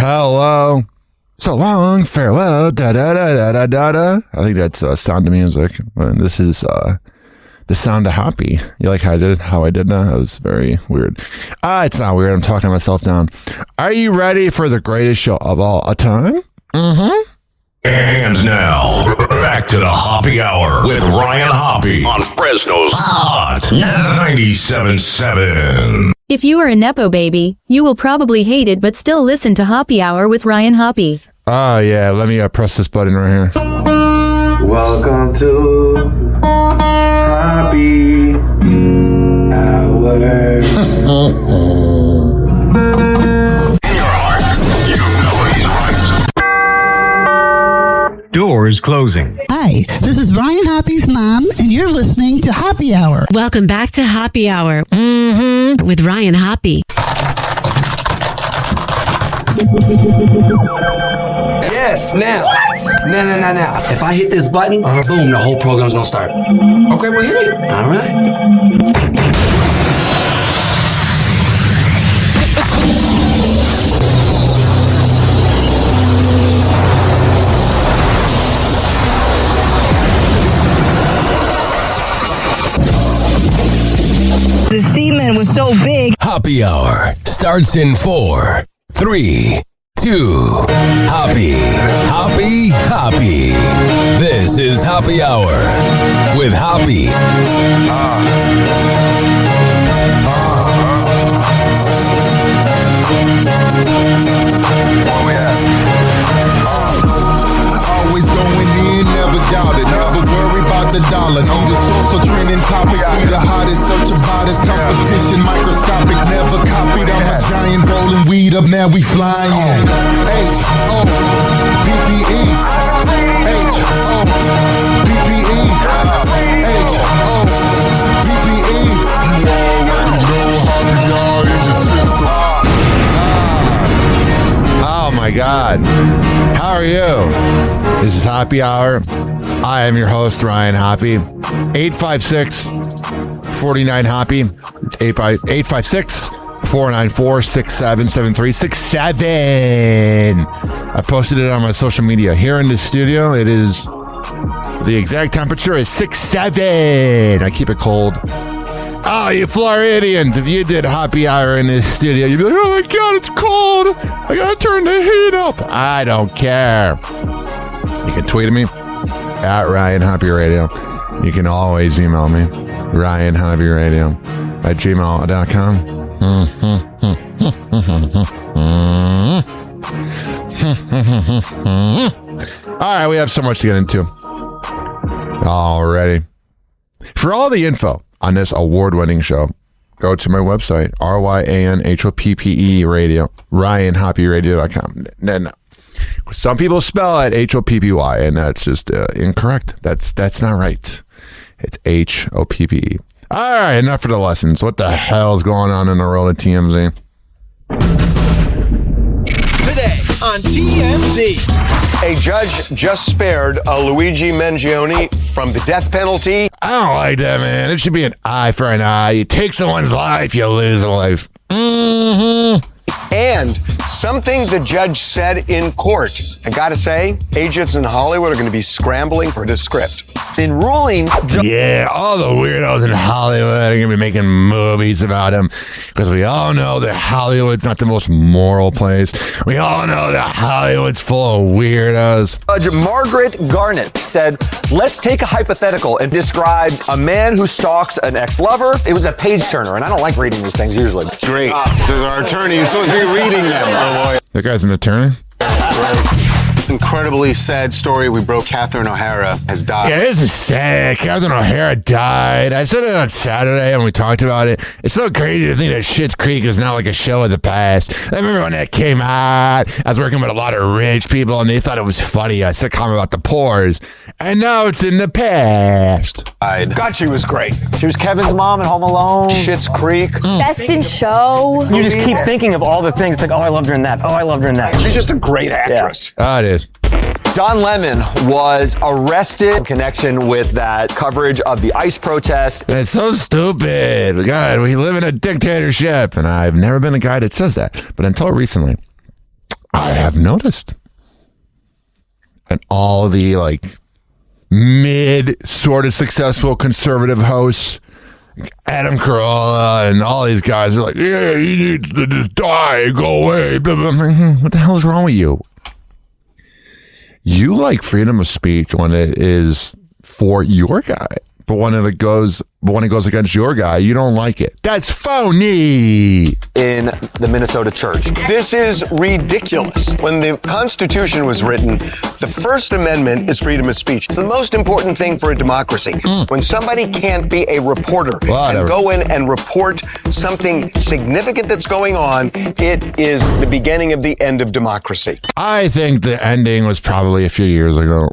hello, so long, farewell, da-da-da-da-da-da. I think that's Sound of Music. And this is the Sound of Hoppe. You like how I did that? That was very weird. It's not weird. I'm talking myself down. Are you ready for the greatest show of all time? Mm-hmm. And now, back to the Hoppe Hour with Ryan Hoppe on Fresno's Hot 97.7. If you are a Nepo baby, you will probably hate it but still listen to Hoppe Hour with Ryan Hoppe. Oh, yeah. Let me press this button right here. Welcome to Hoppe Hour. Doors closing. Hi, this is Ryan Hoppe's mom, and you're listening to Hoppe Hour. Welcome back to Hoppe Hour with Ryan Hoppe. Yes, now. What? Now. If I hit this button, boom, the whole program's gonna start. Okay, well, hit it. All right. The semen was so big. Hoppe Hour starts in 4, 3, 2. Hoppe. This is Hoppe Hour with Hoppe. Always going in, never doubt it. Never worry about the dollar. Need a source of trending topic. Be the hottest, search about his competition. Microscopic, never copied. I'm a giant rolling weed up, now we flying. H-O-P-P-E. H-O-P-P-E. H-O-P-P-E. You already know how we are in the system. Oh, my God. How are you? This is Hoppe Hour. I am your host, Ryan Hoppe. 856-49-HOPPE. 856-494-6773. I posted it on my social media. Here in the studio, it is, the exact temperature is 67. I keep it cold. Oh, you Floridians, if you did Hoppe Hour in this studio, you'd be like, oh my God, it's cold. I gotta turn the heat up. I don't care. You can tweet at me at Ryan Hoppe Radio. You can always email me, Ryan Hoppe Radio at gmail.com. All right, we have so much to get into already. For all the info on this award-winning show, go to my website, RyanHoppe Radio, RyanHoppeRadio.com. No. Some people spell it Hoppy, and that's just incorrect. That's not right. It's Hoppe. All right, enough for the lessons. What the hell's going on in the world of TMZ? Today on TMZ. A judge just spared Luigi Mangione from the death penalty. I don't like that, man. It should be an eye for an eye. You take someone's life, you lose a life. And something the judge said in court. I gotta say, agents in Hollywood are going to be scrambling for the script. In ruling... Yeah, all the weirdos in Hollywood are going to be making movies about him, because we all know that Hollywood's not the most moral place. We all know that Hollywood's full of weirdos. Judge Margaret Garnett said, let's take a hypothetical, and described a man who stalks an ex-lover. It was a page-turner, and I don't like reading these things usually. Great. This is our attorney. You're supposed to be reading them. Oh, boy. That guy's an attorney? Incredibly sad story. We broke. Catherine O'Hara has died. Yeah, this is sad. Catherine O'Hara died. I said it on Saturday when we talked about it. It's so crazy to think that Schitt's Creek is not like a show of the past. I remember when that came out, I was working with a lot of rich people, and they thought it was funny, a sitcom about the poors. And now it's in the past. God, she was great. She was Kevin's mom in Home Alone. Schitt's Creek. Best in Show. You just keep thinking of all the things. It's like, oh, I loved her in that. Oh, I loved her in that. She's just a great actress. Oh, it is. Don Lemon was arrested in connection with that coverage of the ICE protest. It's so stupid. God, we live in a dictatorship. And I've never been a guy that says that. But until recently, I have noticed. And all the like mid sort of successful conservative hosts, Adam Carolla and all these guys are like, yeah, you need to just die, go away. Blah, blah, blah. What the hell is wrong with you? You like freedom of speech when it is for your guy. But when it goes against your guy, you don't like it. That's phony. In the Minnesota church. This is ridiculous. When the Constitution was written, the First Amendment is freedom of speech. It's the most important thing for a democracy. When somebody can't be a reporter and go in and report something significant that's going on, it is the beginning of the end of democracy. I think the ending was probably a few years ago.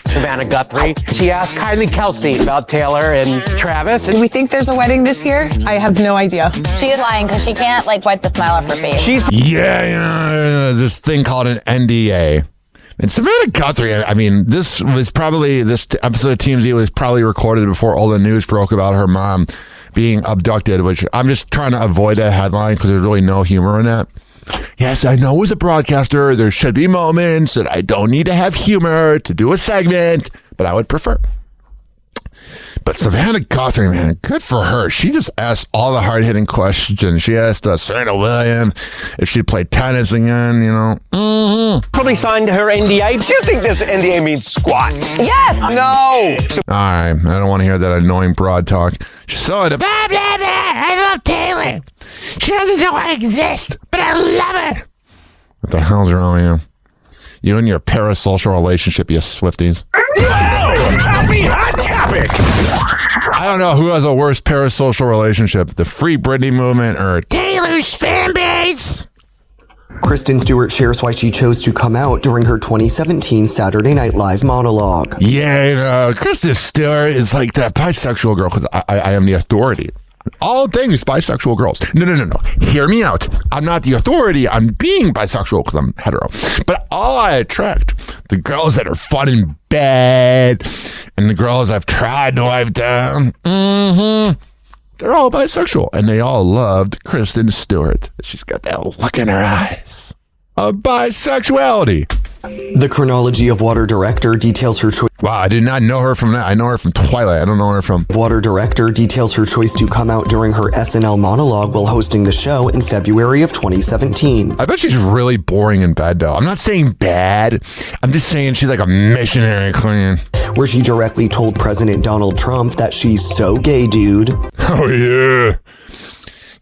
Savannah Guthrie. She asked Kylie Kelsey about Taylor and Travis. Do we think there's a wedding this year? I have no idea. She is lying because she can't wipe the smile off her face. This thing called an NDA. And Savannah Guthrie, I mean, this episode of TMZ was probably recorded before all the news broke about her mom being abducted, which I'm just trying to avoid that headline because there's really no humor in that. Yes, I know as a broadcaster, there should be moments that I don't need to have humor to do a segment, but I would prefer. But Savannah Guthrie, man, good for her. She just asked all the hard-hitting questions. She asked Serena Williams if she'd play tennis again, you know. Probably signed her NDA. Do you think this NDA means squat? Yes! No! All right, I don't want to hear that annoying broad talk. She's so blah, blah, blah. I love Taylor. She doesn't know I exist, but I love her. What the hell's wrong with you? You and your parasocial relationship, you Swifties. Happy hot topic. I don't know who has a worse parasocial relationship, the Free Britney movement or Taylor's fan base. Kristen Stewart shares why she chose to come out during her 2017 Saturday Night Live monologue. Yeah, Kristen Stewart is like that bisexual girl because I am the authority. All things bisexual girls. No. Hear me out. I'm not the authority on being bisexual because I'm hetero. But all I attract, the girls that are fun in bed and the girls I've tried to wife down, they're all bisexual. And they all loved Kristen Stewart. She's got that look in her eyes of bisexuality. The Chronology of Water director details her choice. Wow, I did not know her from that. I know her from Twilight. I don't know her from... Water director details her choice to come out during her SNL monologue while hosting the show in February of 2017. I bet she's really boring in bed, though. I'm not saying bad. I'm just saying she's like a missionary queen. Where she directly told President Donald Trump that she's so gay, dude. Oh, yeah.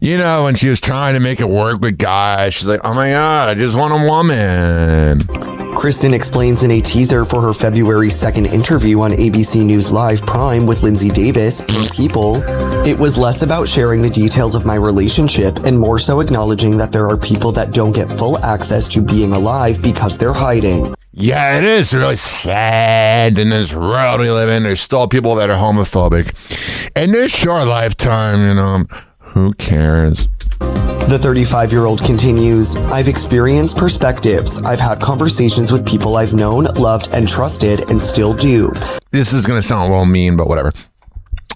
You know, when she was trying to make it work with guys, she's like, oh my God, I just want a woman. Kristen explains in a teaser for her February 2nd interview on ABC News Live Prime with Lindsay Davis, People, it was less about sharing the details of my relationship and more so acknowledging that there are people that don't get full access to being alive because they're hiding. Yeah, it is really sad in this world we live in. There's still people that are homophobic. In this short lifetime, you know, who cares? The 35-year-old continues, I've experienced perspectives. I've had conversations with people I've known, loved, and trusted, and still do. This is going to sound a little mean, but whatever.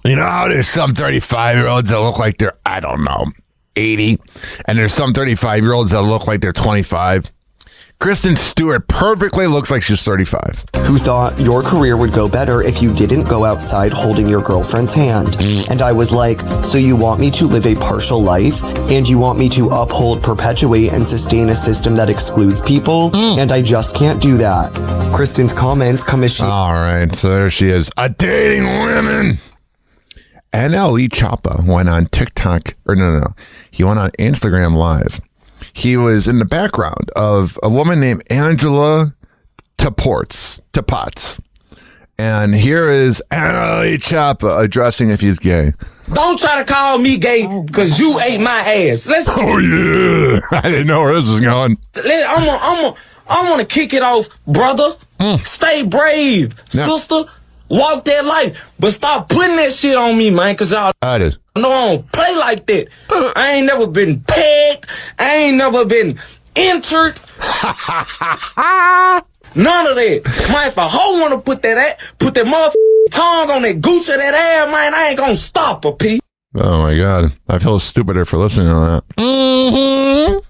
You know, there's some 35-year-olds that look like they're, 80. And there's some 35-year-olds that look like they're 25. Kristen Stewart perfectly looks like she's 35. Who thought your career would go better if you didn't go outside holding your girlfriend's hand. And I was like, so you want me to live a partial life? And you want me to uphold, perpetuate, and sustain a system that excludes people? And I just can't do that. Kristen's comments come as she... All right, so there she is. Dating women. NLE Choppa went on TikTok, or no. He went on Instagram Live. He was in the background of a woman named Angela Tapots. And here is NLE Choppa addressing if he's gay. Don't try to call me gay because you ate my ass. Oh, yeah. I didn't know where this was going. I want to kick it off, brother. Stay brave, sister. Walk that life. But stop putting that shit on me, man, because y'all I did. No, I don't play like that. I ain't never been pegged. I ain't never been entered. None of that. Man, if a hoe want to put that motherfucking tongue on that gooch of that ass, man, I ain't gonna stop her, P. Oh, my God. I feel stupider for listening to that.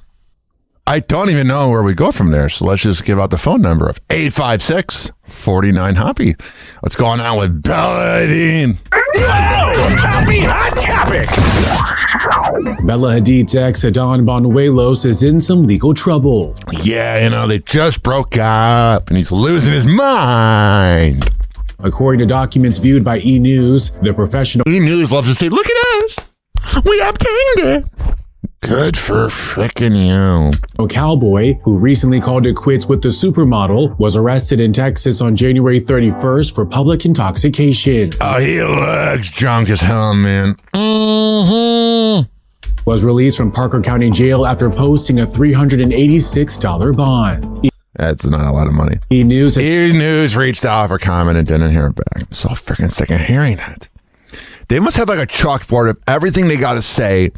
I don't even know where we go from there. So let's just give out the phone number of 856-49-HOPPY. What's going on with Bella Hadid? Happy Hot Topic. Bella Hadid's ex, Adon Bonuelos, is in some legal trouble. Yeah, they just broke up and he's losing his mind. According to documents viewed by E! News, the professional... E! News loves to say, look at us. We obtained it. Good for frickin' you. A cowboy who recently called it quits with the supermodel was arrested in Texas on January 31st for public intoxication. Oh, he looks drunk as hell, man. Was released from Parker County Jail after posting a $386 bond. That's not a lot of money. E! News reached out for comment and didn't hear it back. I'm so freaking sick of hearing it. They must have like a chalkboard of everything they got to say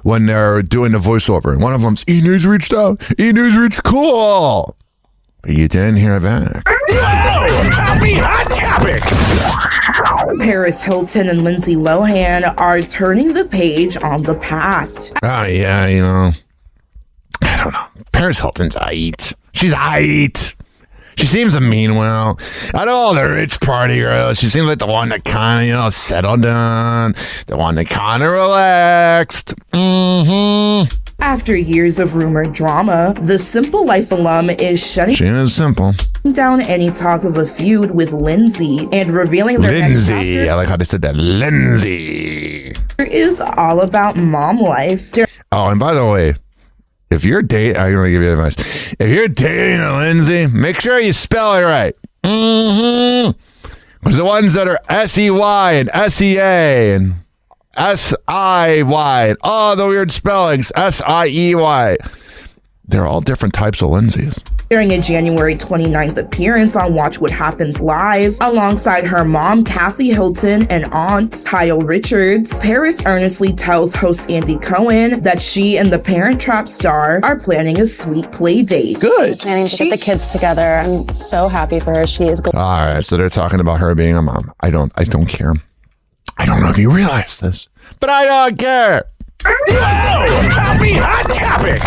when they're doing the voiceover. And one of them's E! News reached out. E! News reached cool. But you didn't hear it back. Happy Hot Topic. Paris Hilton and Lindsay Lohan are turning the page on the past. Oh, yeah, I don't know. Paris Hilton's aight. She's aight. She seems a mean well. Out of all the rich party girls, she seems like the one that kind of, settled down. The one that kind of relaxed. After years of rumored drama, the Simple Life alum is shutting down any talk of a feud with Lindsay and revealing their next chapter. I like how they said that. Lindsay is all about mom life. Oh, and by the way, if you're dating, I'm going to give you advice. If you're dating a Lindsay, make sure you spell it right. Because the ones that are S-E-Y and S-E-A and S-I-Y, all the weird spellings, S-I-E-Y, they're all different types of Lindsays. During a January 29th appearance on Watch What Happens Live, alongside her mom, Kathy Hilton, and aunt, Kyle Richards, Paris earnestly tells host Andy Cohen that she and the Parent Trap star are planning a sweet play date. Good. Planning to get the kids together. I'm so happy for her. She is good. All right, so they're talking about her being a mom. I don't care. I don't know if you realize this, but I don't care. Happy Hot Topic.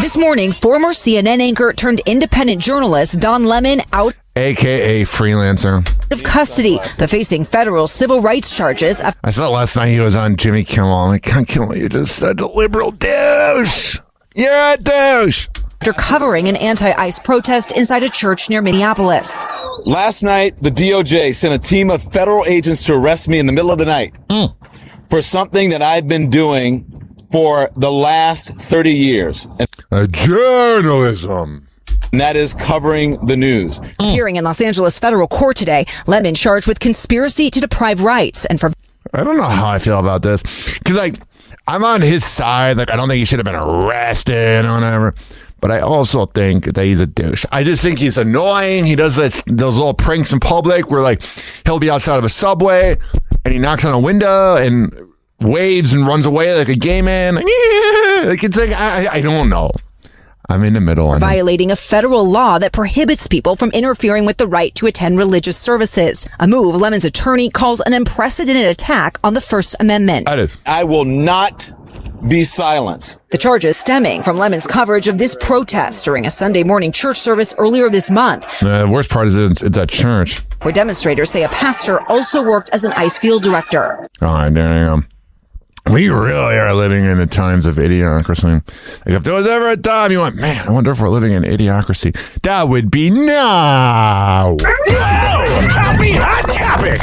This morning, former CNN anchor turned independent journalist Don Lemon out, AKA freelancer, of custody, but facing federal civil rights charges. I thought last night he was on Jimmy Kimmel. I'm like, Kimmel, you're just such a liberal douche. You're a douche. After covering an anti-ICE protest inside a church near Minneapolis. Last night, the DOJ sent a team of federal agents to arrest me in the middle of the night for something that I've been doing for the last 30 years. Journalism. And that is covering the news. Appearing in Los Angeles federal court today, Lemon charged with conspiracy to deprive rights and for... I don't know how I feel about this. Because, I'm on his side. I don't think he should have been arrested or whatever. But I also think that he's a douche. I just think he's annoying. He does those little pranks in public where, he'll be outside of a subway and he knocks on a window and waves and runs away like a gay man. I don't know. I'm in the middle. Violating a federal law that prohibits people from interfering with the right to attend religious services. A move Lemon's attorney calls an unprecedented attack on the First Amendment. I will not be silenced. The charges stemming from Lemon's coverage of this protest during a Sunday morning church service earlier this month. The worst part is it's at church, where demonstrators say a pastor also worked as an ICE field director. All right, there you go. We really are living in the times of idiocracy. If there was ever a time you went, man, I wonder if we're living in idiocracy, that would be now. Happy Hot Topic.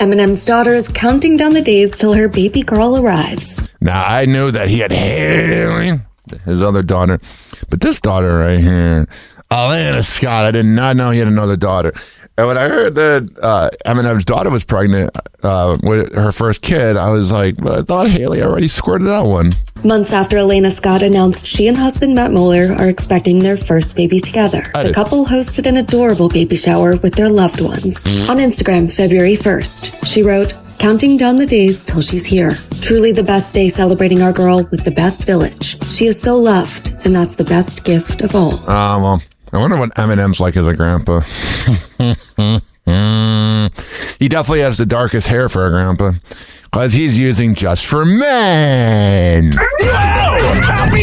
Eminem's daughter is counting down the days till her baby girl arrives. Now, I knew that he had Haley, his other daughter, but this daughter right here, Alana Scott, I did not know he had another daughter. And when I heard that Eminem's daughter was pregnant with her first kid, I was like, well, I thought Haley already squirted that one. Months after Elena Scott announced she and husband Matt Mueller are expecting their first baby together, the couple hosted an adorable baby shower with their loved ones. On Instagram, February 1st, she wrote, "Counting down the days till she's here. Truly the best day celebrating our girl with the best village. She is so loved, and that's the best gift of all." Well, I wonder what Eminem's like as a grandpa. He definitely has the darkest hair for a grandpa, because he's using Just for Men. Happy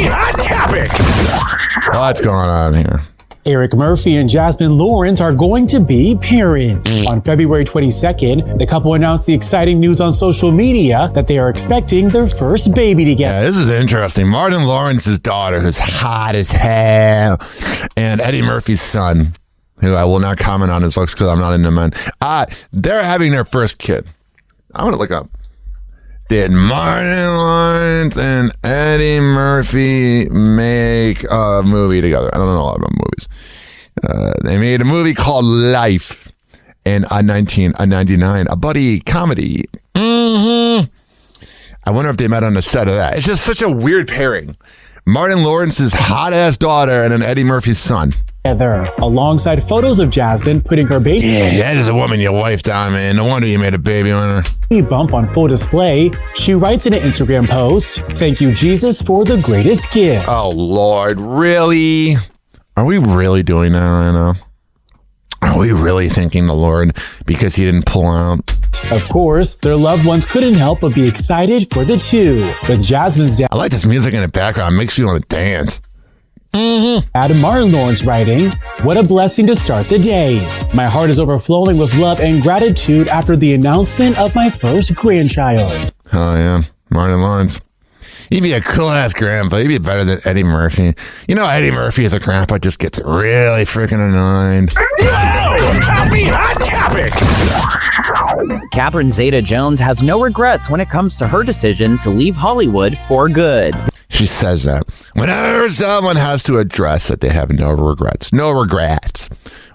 What's going on here? Eric Murphy and Jasmine Lawrence are going to be parents. On February 22nd, the couple announced the exciting news on social media that they are expecting their first baby together. Yeah, this is interesting. Martin Lawrence's daughter, who's hot as hell, and Eddie Murphy's son, who I will not comment on his looks because I'm not into men. They're having their first kid. I'm going to look up. Did Martin Lawrence and Eddie Murphy make a movie together? I don't know a lot about movies. They made a movie called Life in 1999, a buddy comedy. I wonder if they met on the set of that. It's just such a weird pairing. Martin Lawrence's hot-ass daughter and an Eddie Murphy's son. Together, alongside photos of Jasmine putting her baby. Yeah, that is a woman your wife down, man. No wonder you made a baby on her. Bump on full display. She writes in an Instagram post, "Thank you, Jesus, for the greatest gift." Oh, Lord, really? Are we really doing that right now? Are we really thanking the Lord because he didn't pull out? Of course, their loved ones couldn't help but be excited for the two. With Jasmine's dad, I like this music in the background. It makes you want to dance. Adam Martin Lawrence writing, "What a blessing to start the day. My heart is overflowing with love and gratitude after the announcement of my first grandchild." Oh, yeah. Martin Lawrence. He'd be a cool-ass grandpa. He'd be better than Eddie Murphy. You know, Eddie Murphy as a grandpa just gets really freaking annoyed. Happy Hot Topic! Catherine Zeta-Jones has no regrets when it comes to her decision to leave Hollywood for good. She says that whenever someone has to address that they have no regrets.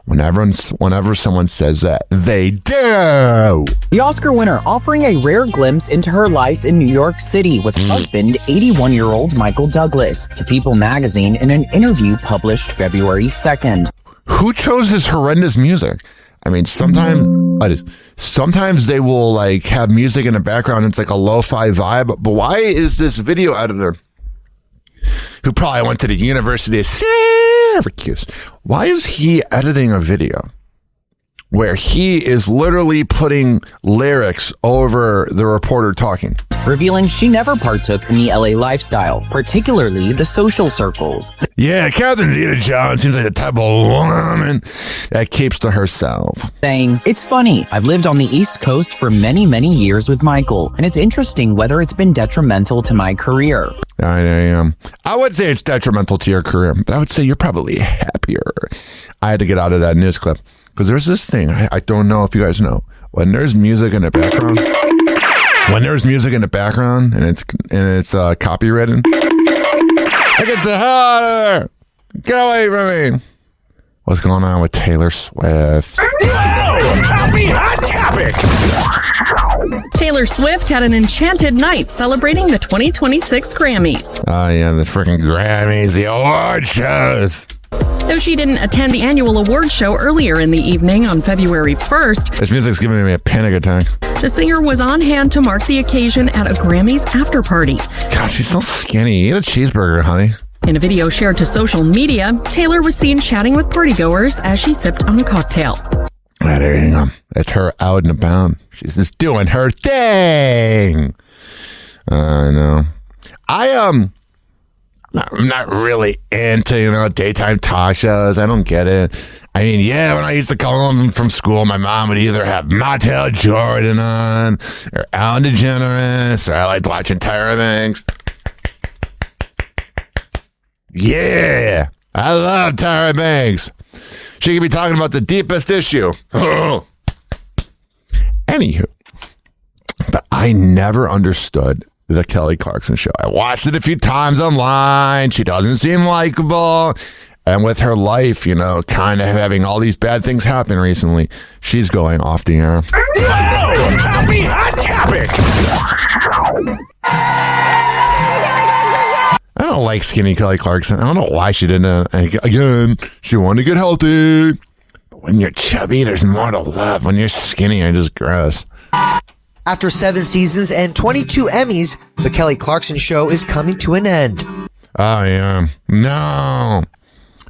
Whenever someone says that, they do. The Oscar winner offering a rare glimpse into her life in New York City with husband, 81-year-old Michael Douglas, to People magazine in an interview published February 2nd. Who chose this horrendous music? I mean, sometimes they will like have music in the background. It's like a lo-fi vibe. But why is this video editor, who probably went to the University of Syracuse, why is he editing a video where he is literally putting lyrics over the reporter talking? Revealing she never partook in the LA lifestyle, particularly the social circles. Yeah, Catherine Zeta-Jones seems like the type of woman that keeps to herself. Saying, "It's funny, I've lived on the East Coast for many, many years with Michael, and it's interesting whether it's been detrimental to my career." I would say it's detrimental to your career, but I would say you're probably happier. I had to get out of that news clip because there's this thing, I don't know if you guys know, when there's music in the background, and it's copywritten, I get the hell out of there. Get away from me. What's going on with Taylor Swift? Happy Hot Topic! Taylor Swift had an enchanted night celebrating the 2026 Grammys. Oh, yeah, the freaking Grammys, the award shows. Though she didn't attend the annual award show earlier in the evening on February 1st, this music's giving me a panic attack. The singer was on hand to mark the occasion at a Grammys after party. God, she's so skinny. Eat a cheeseburger, honey. In a video shared to social media, Taylor was seen chatting with partygoers as she sipped on a cocktail. There you go. It's her out and about. She's just doing her thing. I know. I'm not really into, daytime talk shows. I don't get it. I mean, yeah, when I used to come home from school, my mom would either have Montel Jordan on, or Ellen DeGeneres, or I liked watching Tyra Banks. Yeah, I love Tyra Banks. She could be talking about the deepest issue. Anywho, but I never understood the Kelly Clarkson show. I watched it a few times online. She doesn't seem likable. And with her life, kind of having all these bad things happen recently, she's going off the air. Happy Hot Topic! I don't like skinny Kelly Clarkson. I don't know why she didn't. Again, she wanted to get healthy. But when you're chubby, there's more to love. When you're skinny, you're just gross. After 7 seasons and 22 Emmys, The Kelly Clarkson Show is coming to an end. Oh, yeah. No.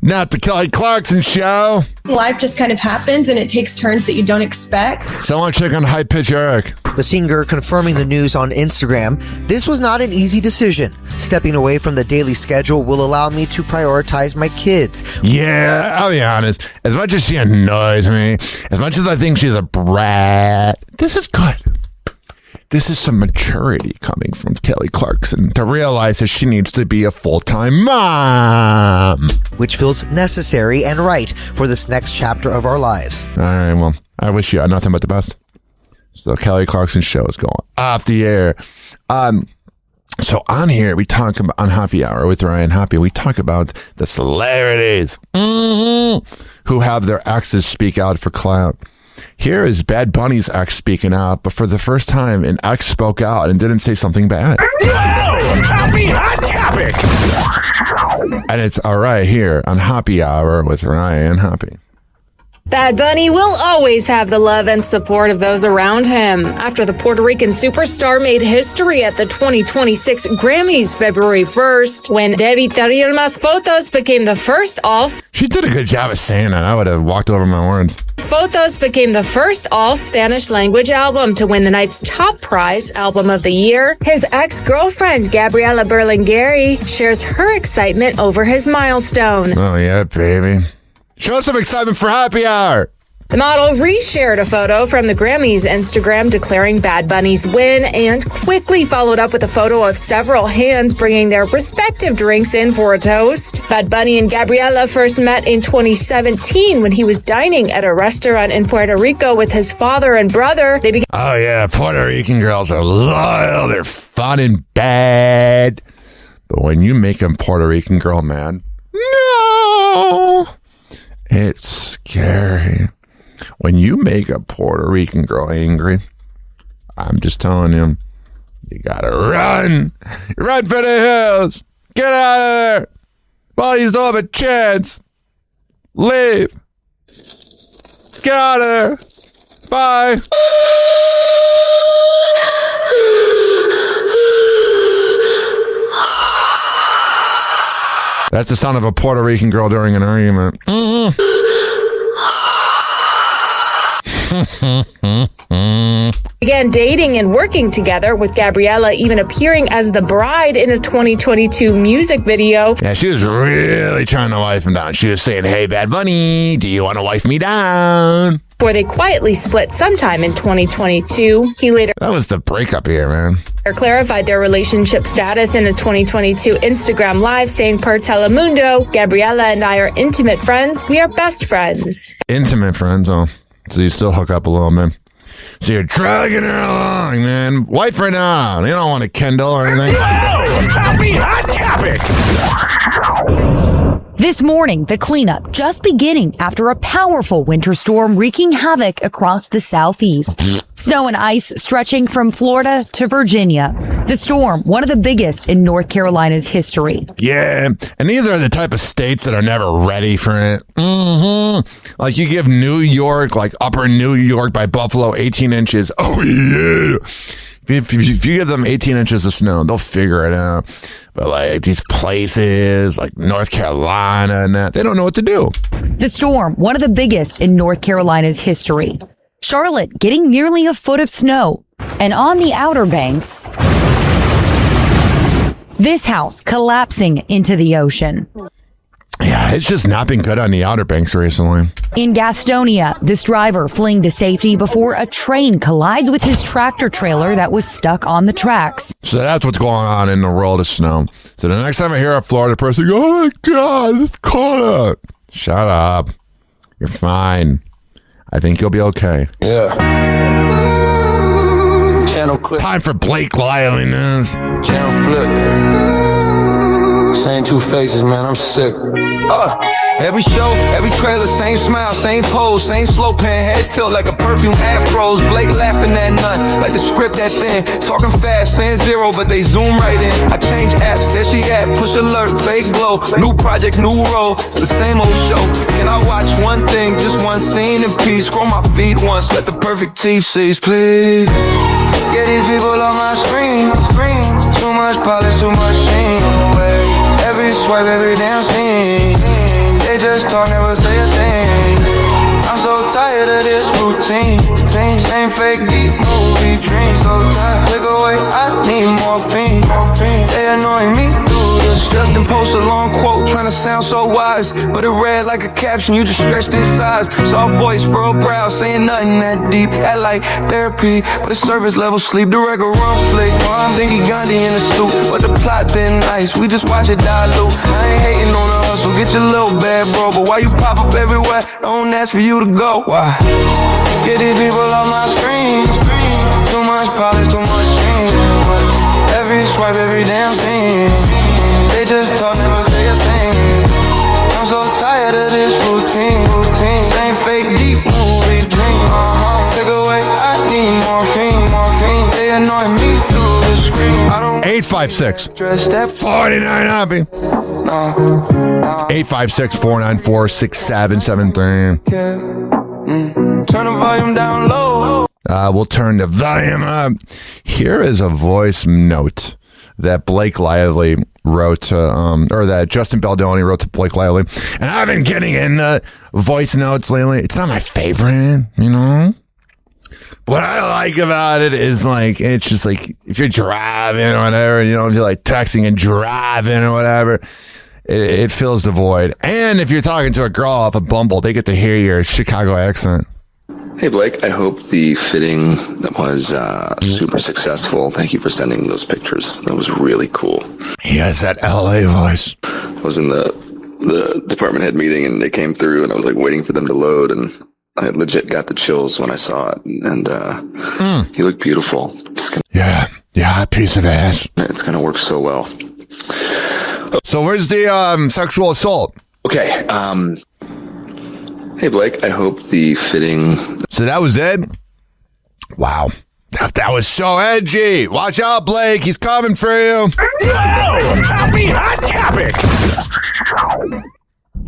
Not the Kelly Clarkson Show. Life just kind of happens and it takes turns that you don't expect. Someone check on High Pitch Eric. The singer confirming the news on Instagram. This was not an easy decision. Stepping away from the daily schedule will allow me to prioritize my kids. Yeah, I'll be honest. As much as she annoys me, as much as I think she's a brat, this is good. This is some maturity coming from Kelly Clarkson to realize that she needs to be a full-time mom. Which feels necessary and right for this next chapter of our lives. All right, well, I wish you nothing but the best. So Kelly Clarkson Show is going off the air. So on here, we talk about, on Happy Hour with Ryan Hoppe, we talk about the celebrities who have their exes speak out for clout. Here is Bad Bunny's ex speaking out, but for the first time, an ex spoke out and didn't say something bad. Whoa! Happy Hot Topic! And it's all right here on Happy Hour with Ryan Hoppe. Bad Bunny will always have the love and support of those around him. After the Puerto Rican superstar made history at the 2026 Grammys February 1st, when Debí Tirar Más Fotos became the first She did a good job of saying that. I would have walked over my words. Fotos became the first all-Spanish language album to win the night's top prize, Album of the Year. His ex-girlfriend, Gabriela Berlingeri, shares her excitement over his milestone. Oh, yeah, baby. Show some excitement for Happy Hour. The model reshared a photo from the Grammys Instagram declaring Bad Bunny's win and quickly followed up with a photo of several hands bringing their respective drinks in for a toast. Bad Bunny and Gabriela first met in 2017 when he was dining at a restaurant in Puerto Rico with his father and brother. They began. Oh, yeah, Puerto Rican girls are loyal. They're fun and bad. But when you make a Puerto Rican girl mad, no. It's scary. When you make a Puerto Rican girl angry, I'm just telling you, you gotta run. Run for the hills. Get out of there. While you still have a chance. Leave. Get out of there. Bye. That's the sound of a Puerto Rican girl during an argument. Began dating and working together, with Gabriela even appearing as the bride in a 2022 music video. Yeah, she was really trying to wife him down. She was saying, hey, Bad Bunny, do you want to wife me down? Before they quietly split sometime in 2022. He later... That was the breakup here, man. Clarified their relationship status in a 2022 Instagram Live, saying, per Telemundo, Gabriela and I are intimate friends. We are best friends. Intimate friends, oh. So you still hook up a little, man. So you're dragging her along, man. Wife her down. You don't want to kindle or anything. Whoa! Happy Hot Topic! This morning, the cleanup just beginning after a powerful winter storm wreaking havoc across the southeast. Snow and ice stretching from Florida to Virginia. The storm, one of the biggest in North Carolina's history. Yeah, and these are the type of states that are never ready for it. Like you give New York, like upper New York by Buffalo, 18 inches. Oh, yeah. If you give them 18 inches of snow, they'll figure it out. But like these places like North Carolina and that, they don't know what to do. The storm, one of the biggest in North Carolina's history. Charlotte getting nearly a foot of snow. And on the Outer Banks, this house collapsing into the ocean. Yeah, it's just not been good on the Outer Banks recently. In Gastonia, this driver fleeing to safety before a train collides with his tractor trailer that was stuck on the tracks. So that's what's going on in the world of snow. So the next time I hear a Florida person go, oh my God, it's cold. Shut up. You're fine. I think you'll be okay. Yeah. Channel clip. Time for Blake Lively news. Channel flip. Same two faces, man, I'm sick. Every show, every trailer, same smile, same pose, same slow pan, head tilt like a perfume afros. Blake laughing at none, like the script that thin. Talking fast, saying zero, but they zoom right in. I change apps, there she at, push alert, fake glow. New project, new role, it's the same old show. Can I watch one thing, just one scene in peace? Scroll my feed once, let the perfect teeth seize, please. Get these people on my screen. Too much polish, too much sheen. Every swipe, every damn scene. They talk, never say a thing. I'm so tired of this routine. Same fake deep movie dreams. So tired, take away, I need morphine. They annoying me through the Justin post a long quote, trying to sound so wise, but it read like a caption, you just stretched in size. Soft voice, furrowed brow, saying nothing that deep. Act like therapy, but the service level sleep. The record run flick. I'm thinking Gandhi in a suit, but the plot thin nice. We just watch it dilute. I ain't hating on the hustle, get your little bad bro, but why you pop up everywhere? Don't ask for you to go. Why? Get these people off my screen. Too much polish, too much stream. Every swipe, every damn thing. They just talk, never say a thing. I'm so tired of this routine. Same fake deep movie dream. Take away, I need morphine. They annoy me through the screen. 856 49 Hoppy. 856 494 6773. Turn the volume down low. We'll turn the volume up. Here is a voice note that Blake Lively wrote to, or that Justin Baldoni wrote to Blake Lively. And I've been getting in the voice notes lately. It's not my favorite, you know? What I like about it is like, it's just like, if you're driving or whatever, you know, if you're like texting and driving or whatever, it fills the void. And if you're talking to a girl off a Bumble, they get to hear your Chicago accent. Hey, Blake, I hope the fitting was super successful. Thank you for sending those pictures. That was really cool. He has that LA voice. I was in the department head meeting and they came through and I was like waiting for them to load and I legit got the chills when I saw it. And he looked beautiful. Yeah, piece of ass. It's going to work so well. So where's the sexual assault? Okay, hey, Blake, I hope the fitting... So that was it? Wow. That was so edgy. Watch out, Blake. He's coming for you. Happy Hot Topic.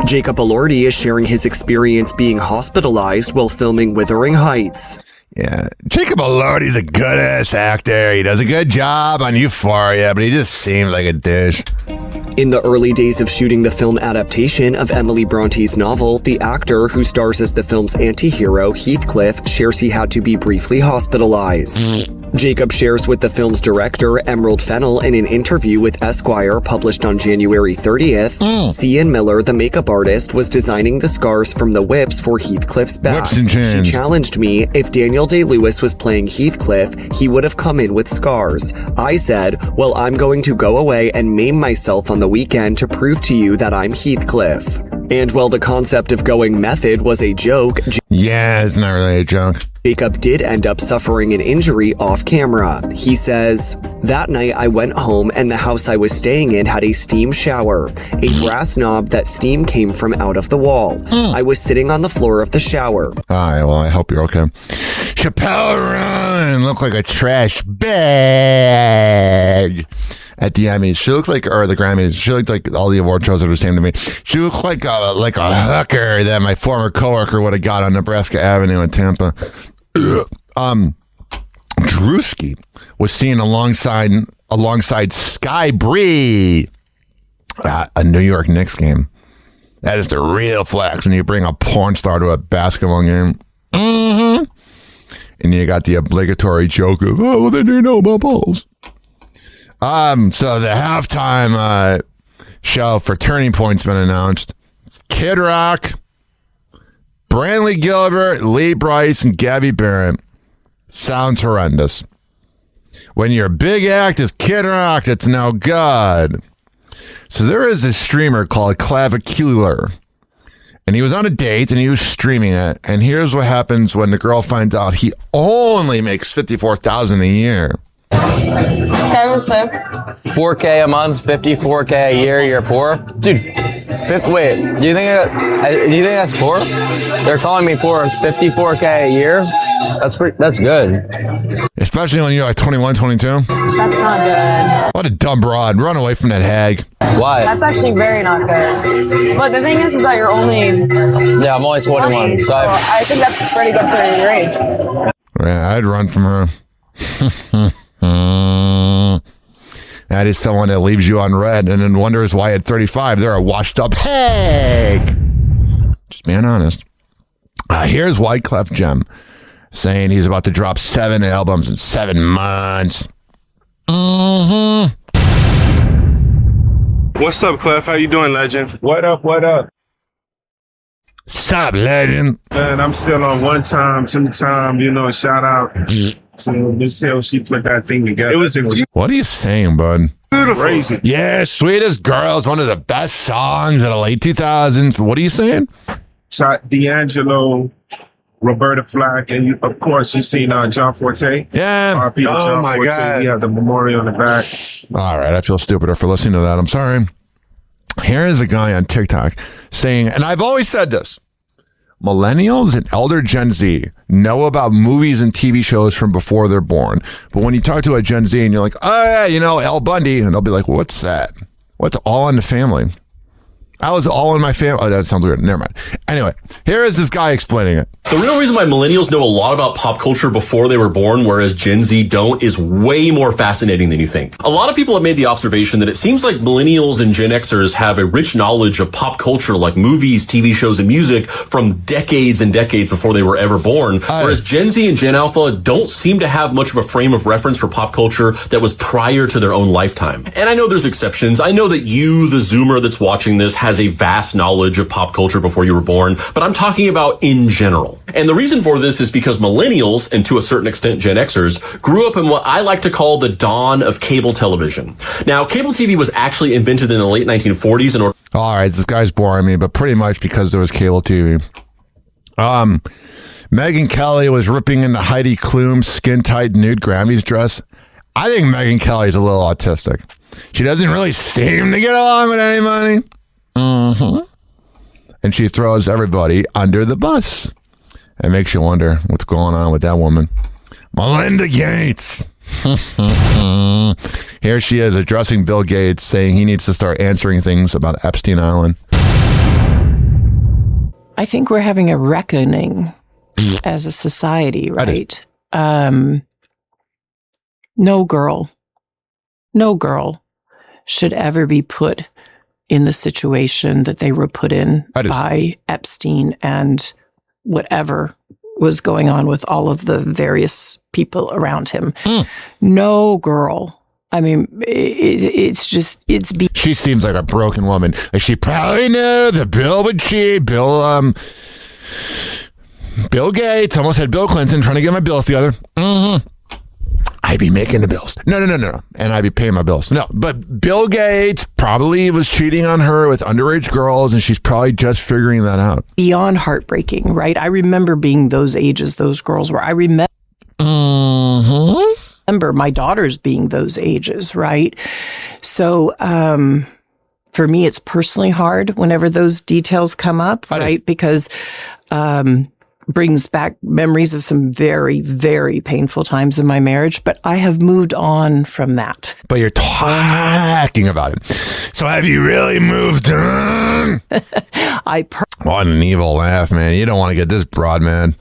Jacob Elordi is sharing his experience being hospitalized while filming Wuthering Heights. Yeah, Jacob Elordi's a good-ass actor. He does a good job on Euphoria, but he just seems like a dish. In the early days of shooting the film adaptation of Emily Bronte's novel, the actor who stars as the film's anti-hero, Heathcliff, shares he had to be briefly hospitalized. Jacob shares with the film's director, Emerald Fennell, in an interview with Esquire published on January 30th, Cian Miller, the makeup artist, was designing the scars from the whips for Heathcliff's back. She challenged me, if Daniel Day-Lewis was playing Heathcliff, he would have come in with scars. I said, well, I'm going to go away and maim myself on the weekend to prove to you that I'm Heathcliff. And while the concept of going method was a joke, yeah, it's not really a joke. Jacob did end up suffering an injury off camera. He says, that night I went home and the house I was staying in had a steam shower, a brass knob that steam came from out of the wall. I was sitting on the floor of the shower. All right, well, I hope you're okay. Chappelle Roan looked like a trash bag at the Emmys. She looked like, or the Grammys, she looked like all the award shows are the same to me. She looked like a hooker that my former coworker would have got on Nebraska Avenue in Tampa. Drewski was seen alongside Sky Bree at a New York Knicks game. That is the real flex when you bring a porn star to a basketball game. Mm-hmm. And you got the obligatory joke of, oh, well, then you know about balls. So the halftime show for Turning Point's been announced. It's Kid Rock, Brantley Gilbert, Lee Brice, and Gabby Barrett. Sounds horrendous. When your big act is Kid Rock, it's no good. So there is a streamer called Clavicular, and he was on a date and he was streaming it. And here's what happens when the girl finds out he only makes $54,000 a year. 4K a month, 54K a year. You're poor, dude. Wait, do you think that's poor? They're calling me poor. 54K a year. That's good. Especially when you're like 21, 22. That's not good. What a dumb broad. Run away from that hag. Why? That's actually very not good. But the thing is that you're only... Yeah, I'm only 21. So I think that's pretty good for your age. Yeah, I'd run from her. That is someone that leaves you on red and then wonders why at 35 they're a washed up hag. Just being honest. Here's Wyclef Jean saying he's about to drop 7 albums in 7 months. What's up, Clef? How you doing, legend? What up, what up? Sup, legend? Man, I'm still on 1 time, 2 time, shout out to Miss Hill. She put that thing together. What are you saying, bud? Beautiful. Crazy. Yeah, Sweetest Girl is one of the best songs of the late 2000s. What are you saying? Shot D'Angelo, Roberta Flack, and of course you've seen John Forte. Yeah. RP John my Forte. God. We have the memorial on the back. All right, I feel stupider for listening to that. I'm sorry. Here is a guy on TikTok saying, and I've always said this, millennials and elder Gen Z know about movies and TV shows from before they're born. But when you talk to a Gen Z and you're like, oh, yeah, Al Bundy, and they'll be like, what's that? What's All in the Family? I was all in my family. Oh, that sounds weird. Never mind. Anyway, here is this guy explaining it. The real reason why millennials know a lot about pop culture before they were born, whereas Gen Z don't, is way more fascinating than you think. A lot of people have made the observation that it seems like millennials and Gen Xers have a rich knowledge of pop culture, like movies, TV shows, and music from decades and decades before they were ever born, whereas Gen Z and Gen Alpha don't seem to have much of a frame of reference for pop culture that was prior to their own lifetime. And I know there's exceptions. I know that you, the Zoomer that's watching this, has a vast knowledge of pop culture before you were born, but I'm talking about in general. And the reason for this is because millennials, and to a certain extent Gen Xers, grew up in what I like to call the dawn of cable television. Now, cable TV was actually invented in the late 1940s in order... All right, this guy's boring me, but pretty much because there was cable TV. Megyn Kelly was ripping into Heidi Klum's skin-tight nude Grammys dress. I think Megyn Kelly's a little autistic. She doesn't really seem to get along with anybody. And she throws everybody under the bus. It makes you wonder what's going on with that woman. Melinda Gates. Here she is addressing Bill Gates, saying he needs to start answering things about Epstein Island. I think we're having a reckoning as a society, right? No girl should ever be put in the situation that they were put in by Epstein and whatever was going on with all of the various people around him. No girl. I mean, it's she seems like a broken woman. Like she probably knew that Bill would cheat. Bill Gates almost had Bill Clinton trying to get my bills together. I'd be making the bills. No. And I'd be paying my bills. No, but Bill Gates probably was cheating on her with underage girls, and she's probably just figuring that out. Beyond heartbreaking, right? I remember being those ages those girls were. I remember my daughters being those ages, right? So for me, it's personally hard whenever those details come up, right? Because brings back memories of some very, very painful times in my marriage, but I have moved on from that. But you're talking about it. So have you really moved on? What an evil laugh, man. You don't want to get this broad, man.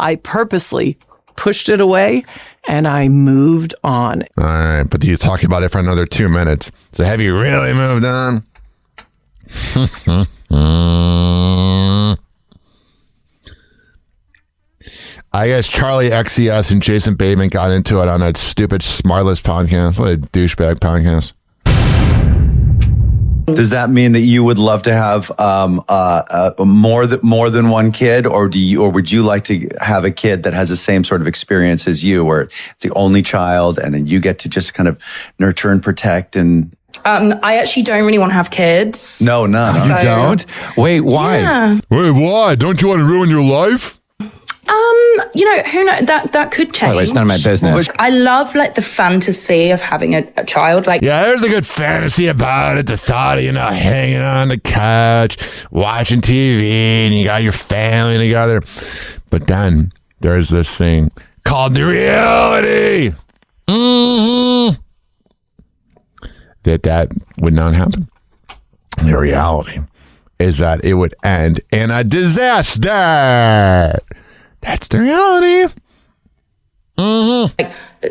I purposely pushed it away and I moved on. All right, but you talk about it for another 2 minutes. So have you really moved on? I guess Charlie XCS and Jason Bateman got into it on that stupid Smartless podcast. What a douchebag podcast. Does that mean that you would love to have more than one kid, or would you like to have a kid that has the same sort of experience as you, where it's the only child and then you get to just kind of nurture and protect and... I actually don't really want to have kids. No. So, you don't? Wait, why? Yeah. Wait, why? Don't you want to ruin your life? Who knows? That could change. Oh, it's none of my business. I love the fantasy of having a child. Yeah, there's a good fantasy about it. The thought of, hanging on the couch, watching TV, and you got your family together. But then there's this thing called the reality. That would not happen. The reality is that it would end in a disaster. That's the reality.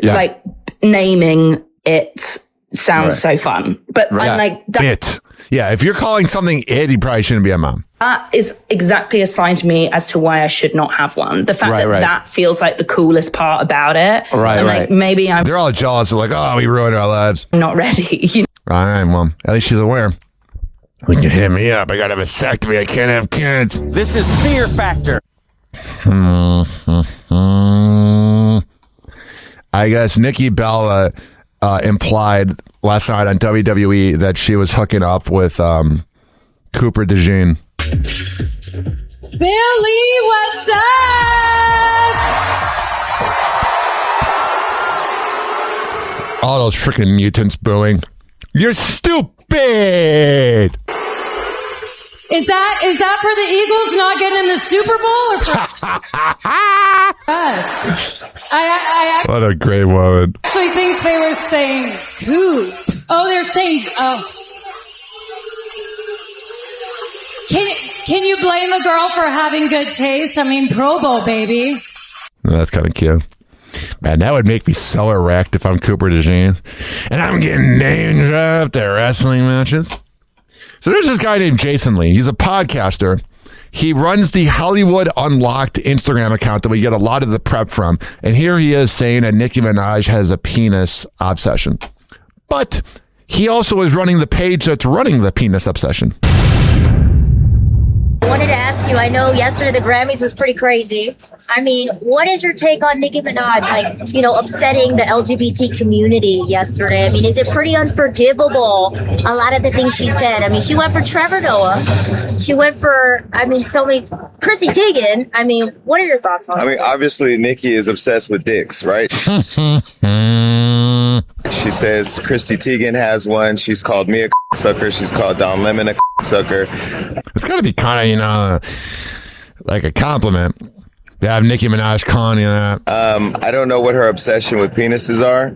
Like naming it sounds so fun, but I'm like that. It. Yeah, if you're calling something it, you probably shouldn't be a mom. That is exactly a sign to me as to why I should not have one. The fact that feels like the coolest part about it. Right, and like, maybe I'm... They're all jealous. They're like, oh, we ruined our lives. I'm not ready. All right, well, at least she's aware. We can hit me up. I got a vasectomy. I can't have kids. This is Fear Factor. I guess Nikki Bella implied last night on WWE that she was hooking up with Cooper DeJean. Billy, what's up? All those freaking mutants booing. You're stupid! Is that for the Eagles not getting the Super Bowl or for us? I What a great woman. actually think they were saying who? Oh, they're saying Can you blame a girl for having good taste? I mean, Pro Bowl, baby. That's kind of cute. Man, that would make me so erect if I'm Cooper DeJean. And I'm getting name dropped at wrestling matches. So there's this guy named Jason Lee. He's a podcaster. He runs the Hollywood Unlocked Instagram account that we get a lot of the prep from. And here he is saying that Nicki Minaj has a penis obsession. But he also is running the page that's running the penis obsession. I wanted to ask you, I know yesterday the Grammys was pretty crazy. I mean, what is your take on Nicki Minaj, like, upsetting the LGBT community yesterday? I mean, is it pretty unforgivable, a lot of the things she said? I mean, she went for Trevor Noah. She went for, so many, Chrissy Teigen. I mean, what are your thoughts on this? Obviously, Nicki is obsessed with dicks, right? She says Chrissy Teigen has one. She's called me a sucker. She's called Don Lemon a sucker. It's got to be kind of, like a compliment to have Nicki Minaj calling you that. I don't know what her obsession with penises are.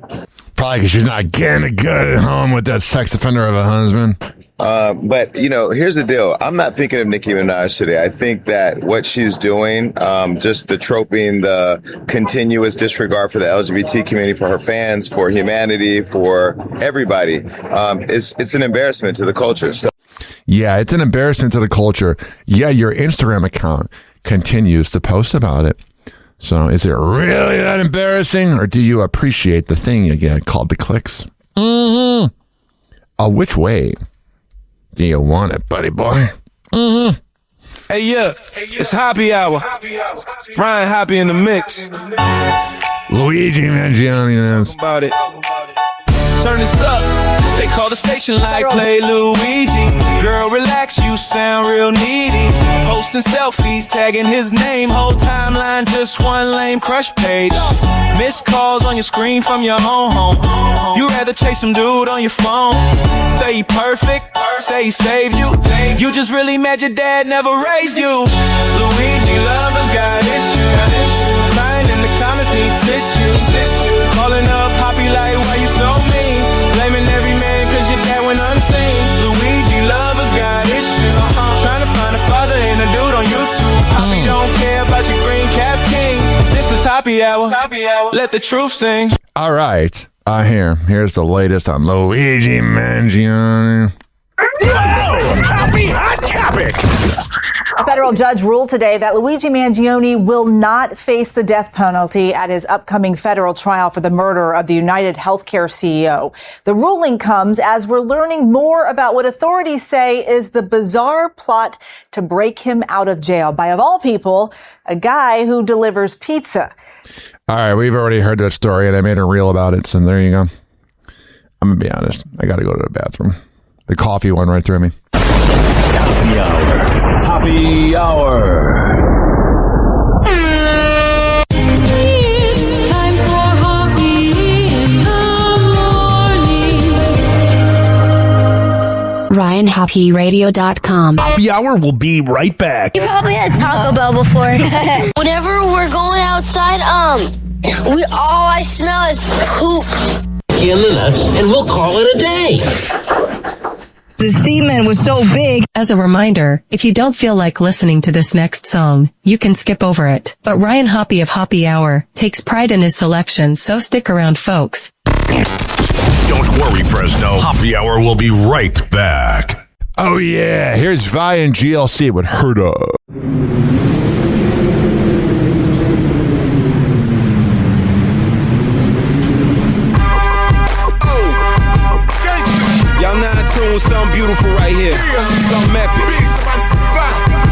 Probably because she's not getting it good at home with that sex offender of a husband. But here's the deal. I'm not thinking of Nicki Minaj today. I think that what she's doing, just the troping, the continuous disregard for the LGBT community, for her fans, for humanity, for everybody, it's an embarrassment to the culture. So- yeah, it's an embarrassment to the culture. Yeah, your Instagram account continues to post about it. So is it really that embarrassing, or do you appreciate the thing you get called the clicks? Mm-hmm. Which way do you want it, buddy boy? Mm-hmm. Hey, yeah, it's Happy Hour. Ryan Hoppe in the mix. Luigi Mangione is. About it. Turn this up. They call the station like Play Luigi. Girl, relax, you sound real needy. Posting selfies, tagging his name. Whole timeline, just one lame crush page. Missed calls on your screen from your own home. You rather chase some dude on your phone. Say he perfect, say he saved you. You just really mad your dad never raised you. Luigi lovers got issues. Crying in the comments, need tissue. Calling up Poppy like, why you so mean? Blaming every man cause your dad went unseen. Luigi lovers got issues. Trying to find a father and a dude on YouTube. Poppy don't care about your green cap king. This is Happy Hour. Let the truth sing. All right. Here's the latest on Luigi Mangione. Happy Hot Topic! A federal judge ruled today that Luigi Mangione will not face the death penalty at his upcoming federal trial for the murder of the United Healthcare CEO. The ruling comes as we're learning more about what authorities say is the bizarre plot to break him out of jail by, of all people, a guy who delivers pizza. All right, we've already heard that story, and I made a reel about it, so there you go. I'm going to be honest. I got to go to the bathroom. The coffee went right through me. Happy Hour. Happy Hour. It's time for Hoppe in the morning. RyanHoppeRadio.com. Happy Hour will be right back. You probably had Taco Bell before. Whenever we're going outside, all I smell is poop. And we'll call it a day. The semen was so big. As a reminder, if you don't feel like listening to this next song, you can skip over it. But Ryan Hoppe of Happy Hour takes pride in his selection, so stick around, folks. Don't worry, Fresno. Happy Hour will be right back. Oh, yeah. Here's Vi and GLC with Hurt Up. Y'all now in tune with something beautiful right here. Something epic.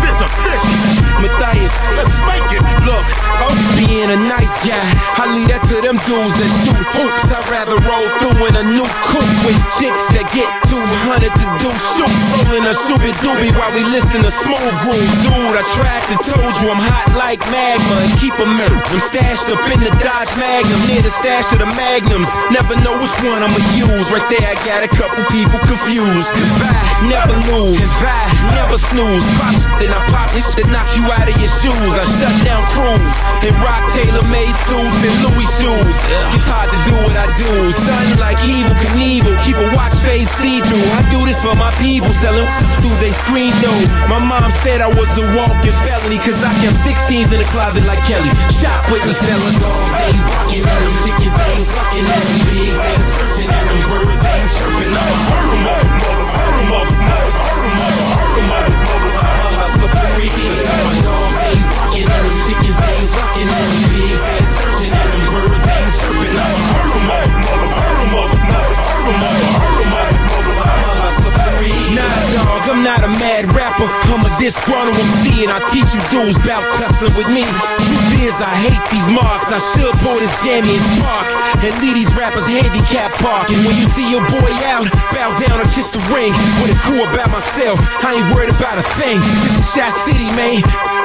This official. Matthias, let's make it. Look, I'm being a nice guy. I leave that to them dudes that shoot hoops. I'd rather roll through in a new coupe with chicks that get 200 to do shoots. Rolling a shooby doobie while we listen to smooth grooves. Dude, I tried to told you I'm hot like magma and keep them stashed up in the Dodge Magnum near the stash of the Magnums. Never know which one I'ma use. Right there, I got a couple people confused. Cause Vi never lose. Cause Vi never snooze. Pop shit, then I pop this shit, knock you out of your shoes. I shut down crews and rock tailor-made suits and Louis shoes. It's hard to do what I do. Son like Evil Knievel, keep a watch face see-through. I do this for my people selling through they screen though. My mom said I was a walking felony cause I kept 16s in the closet like Kelly. Shop with me sellers. Dogs ain't barking at them, chickens ain't clucking at them, pigs ain't searching at them, birds ain't chirping. I'ma hurt them up, hurt them up, hurt them up, hurt them up. I'm a hustler for real. My dogs ain't barking at them, chickens ain't clucking at them, pigs ain't searching at them, birds ain't chirping. I'ma hurt them up, hurt them up, hurt them up, hurt them up. I'm a hustler for real. Nah, dog, I'm not a mad rapper. I'm a disgruntled MC and I teach you dudes about tussling with me. Truth is, I hate these marks. I should pull this jammy and spark and leave these rappers handicap park. And when you see your boy out, bow down or kiss the ring. With a crew about myself, I ain't worried about a thing. This is Shot City, man.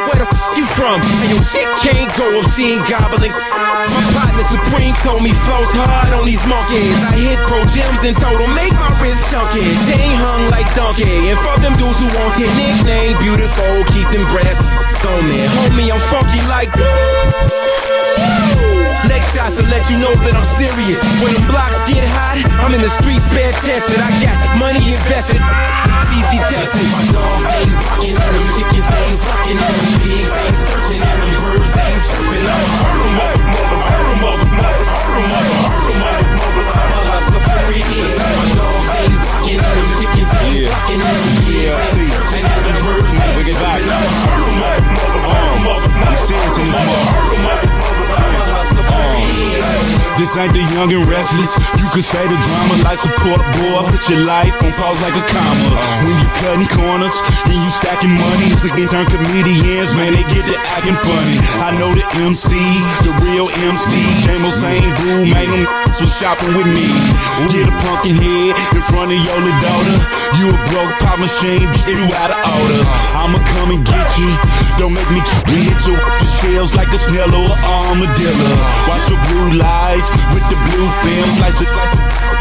Where the f you from? And your chick can't go if she ain't gobbling. My partner Supreme told me flows hard on these monkeys. I hit pro gems and told them make my wrist chunky. Chain hung like donkey. And for them dudes who want it, nickname beautiful, keep them brass on me. Homie, I'm funky like leg shots to let you know that I'm serious. When them blocks get hot, I'm in the streets bare chested. I got money invested, these detested. My dogs ain't barking at them, chickens ain't clucking at them, pigs ain't searching at them, birds ain't chirping. I'ma hurt them up, hurt them up, hurt them up, hurt them up. I'm a hustler for real. My dogs ain't barking at them, chickens ain't clucking at them, pigs ain't searching at them, birds ain't chirping. I'ma hurt them up, hurt them up, hurt them up. I'm a hustler for real. This ain't the young and restless. You could say the drama like support boy. Put your life on pause like a comma. When you cutting corners and you stacking money, it's against turn comedians, man, they get to acting funny. I know the MCs, the real MCs. Same boo, man, them was shopping with me. Get a pumpkin head in front of your little daughter. You a broke pop machine, you out of order. I'ma come and get you. Don't make me hit you with shells like a snail or an armadillo. Watch the blue lights with the blue film, slice it,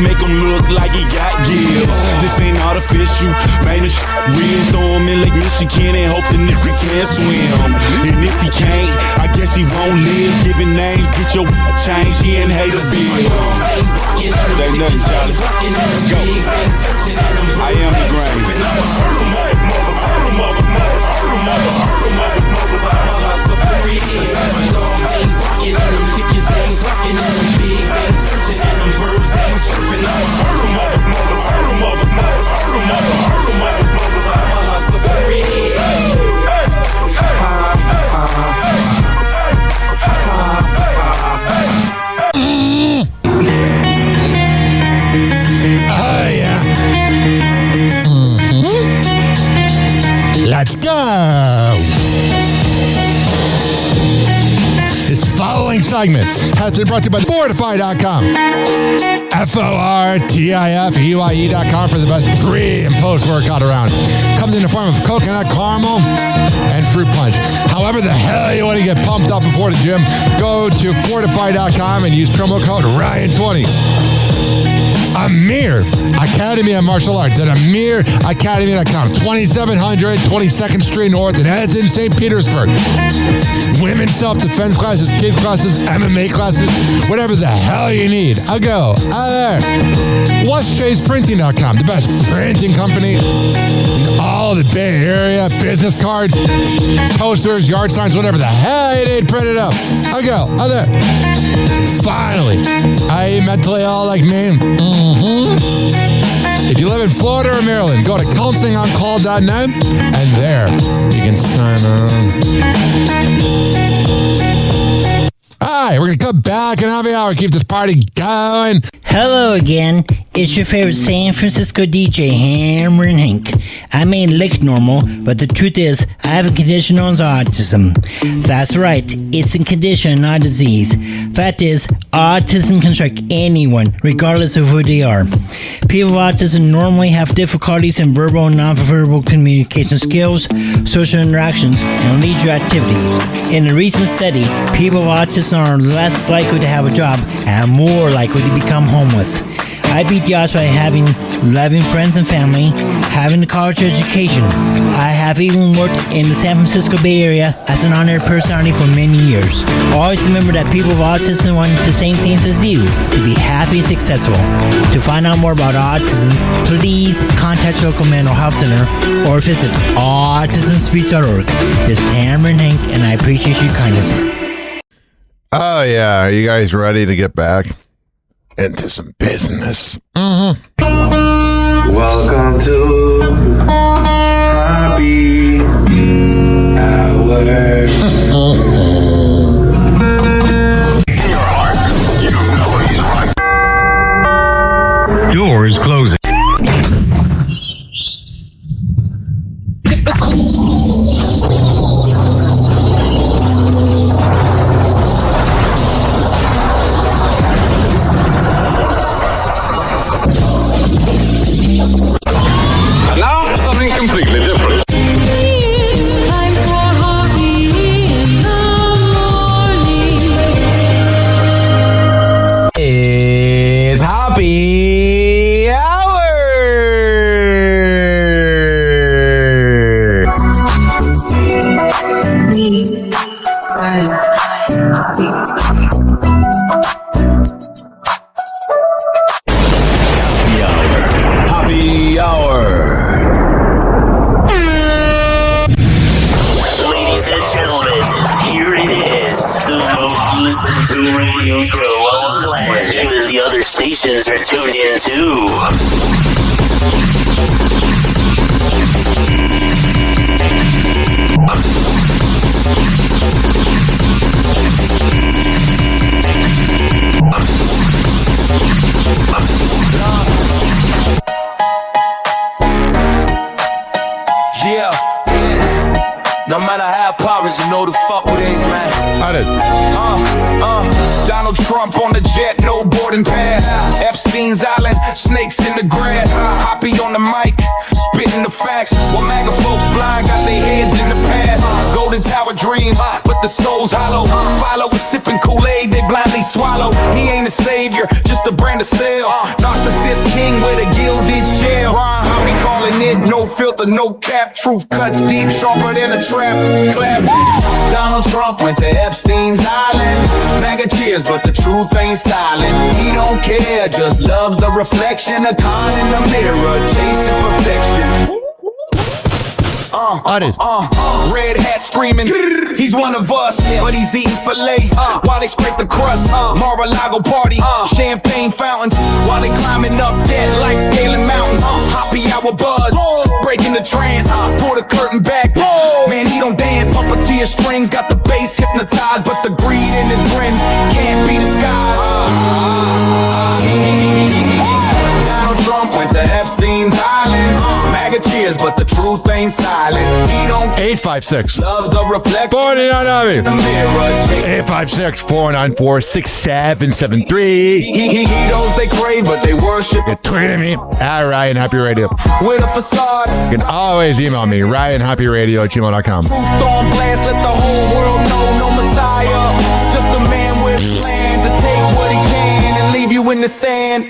make him look like he got gills. This ain't artificial, man, this real. Throw him in Lake Michigan and hope the nigga can't swim. And if he can't, I guess he won't live. Giving names, get your change, he ain't hate a bill. They nothing, Charlie. Let's go. I am the grain. Chickens ain't clucking at them, pigs ain't searching at them, birds ain't chirping. I'ma hurt them up, hurt them up, hurt them up, hurt them up. I'm a hustler for real. Oh, yeah. Let's go. This following segment has been brought to you by Fortify.com. FORTIFUIE.com for the best pre and post workout around. Comes in the form of coconut caramel and fruit punch. However the hell you want to get pumped up before the gym, go to Fortify.com and use promo code Ryan20. Amir Academy of Martial Arts at AmirAcademy.com. 2700 22nd Street North in Edmonton, St. Petersburg. Women's self-defense classes, kids classes, MMA classes, whatever the hell you need. I'll go out there. What'sChasePrinting.com, the best printing company in all the Bay Area. Business cards, posters, yard signs, whatever the hell you need printed up. I'll go out there. Finally, are you mentally all like me? If you live in Florida or Maryland, go to counselingoncall.net and there you can sign on. All right, we're going to come back in half an hour, keep this party going. Hello again. It's your favorite San Francisco DJ, Hammer and Hank. I may look normal, but the truth is, I have a condition known as autism. That's right, it's a condition, not a disease. Fact is, autism can strike anyone, regardless of who they are. People with autism normally have difficulties in verbal and non-verbal communication skills, social interactions, and leisure activities. In a recent study, people with autism are less likely to have a job and more likely to become homeless. I beat the odds by having loving friends and family, having a college education. I have even worked in the San Francisco Bay Area as an honored personality for many years. Always remember that people with autism want the same things as you, to be happy and successful. To find out more about autism, please contact your local mental health center or visit autismspeech.org. This is Hammer and Hank, and I appreciate your kindness. Oh, yeah. Are you guys ready to get back into some business? Welcome to Happy Hour. Doors closing. Completely different. It's Happy Hour. Happy Hour. Listen to radio show on the land. Even the other stations are tuned in too. Yeah. No matter how powers, you know the fuck with these, man. I did. Donald Trump on the jet, no boarding pass. Epstein's Island, snakes in the grass. Hoppy on the mic, spitting the facts. While MAGA folks blind, got their heads in the past. Golden Tower dreams, but the soul's hollow. Follow with sipping Kool-Aid, they blindly swallow. He ain't a savior, just a brand of sale. Narcissist king with a gilded shell. Ron Hoppe calling it no filter, no cap. Truth cuts deep, sharper than a trap. Clap. Donald Trump went to Epstein's Island. MAGA cheers, but the truth ain't silent. He don't care, just loves the reflection. A con in the mirror, chasing perfection. Red hat screaming, he's one of us, but he's eating filet while they scrape the crust. Mar-a-Lago party, champagne fountains while they climbing up dead like scaling mountains. Happy hour buzz, breaking the trance, pull the curtain back. Man, he don't dance, puppeteer strings, got the bass hypnotized, but the greed in his grin can't be disguised. Donald Trump went to Epstein's Island. MAGA cheers, but the truth ain't silent. He don't 856 love the reflection. 856-494-6773. He those they crave, but they worship. You tweeting me at Ryan Happy Radio. With a facade. You can always email me, RyanHappyRadio@gmail.com. Thorn blast, let the whole world know no Messiah. Just a man with a plan to take what he can and leave you in the sand.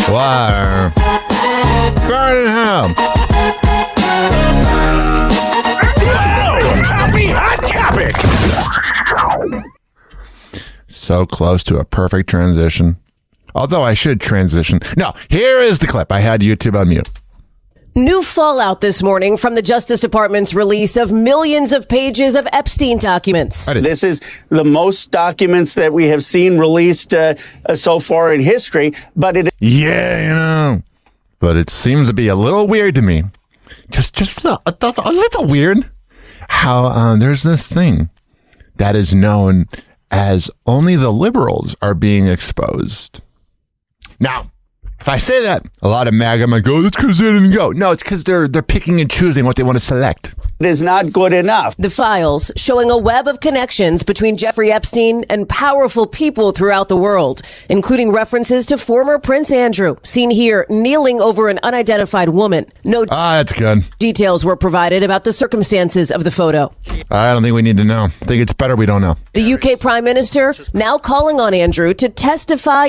Wow. Birmingham. Happy Hot Topic. So close to a perfect transition. Although I should transition. No, here is the clip. I had YouTube on mute. New fallout this morning from the Justice Department's release of millions of pages of Epstein documents. This is the most documents that we have seen released so far in history, but it... Yeah, but it seems to be a little weird to me. Just a little weird how there's this thing that is known as only the liberals are being exposed. Now, if I say that, a lot of MAGA might go, it's because they didn't go. No, it's because they're picking and choosing what they want to select. It is not good enough. The files showing a web of connections between Jeffrey Epstein and powerful people throughout the world, including references to former Prince Andrew, seen here kneeling over an unidentified woman. No that's good. Details were provided about the circumstances of the photo. I don't think we need to know. I think it's better we don't know. The UK Prime Minister now calling on Andrew to testify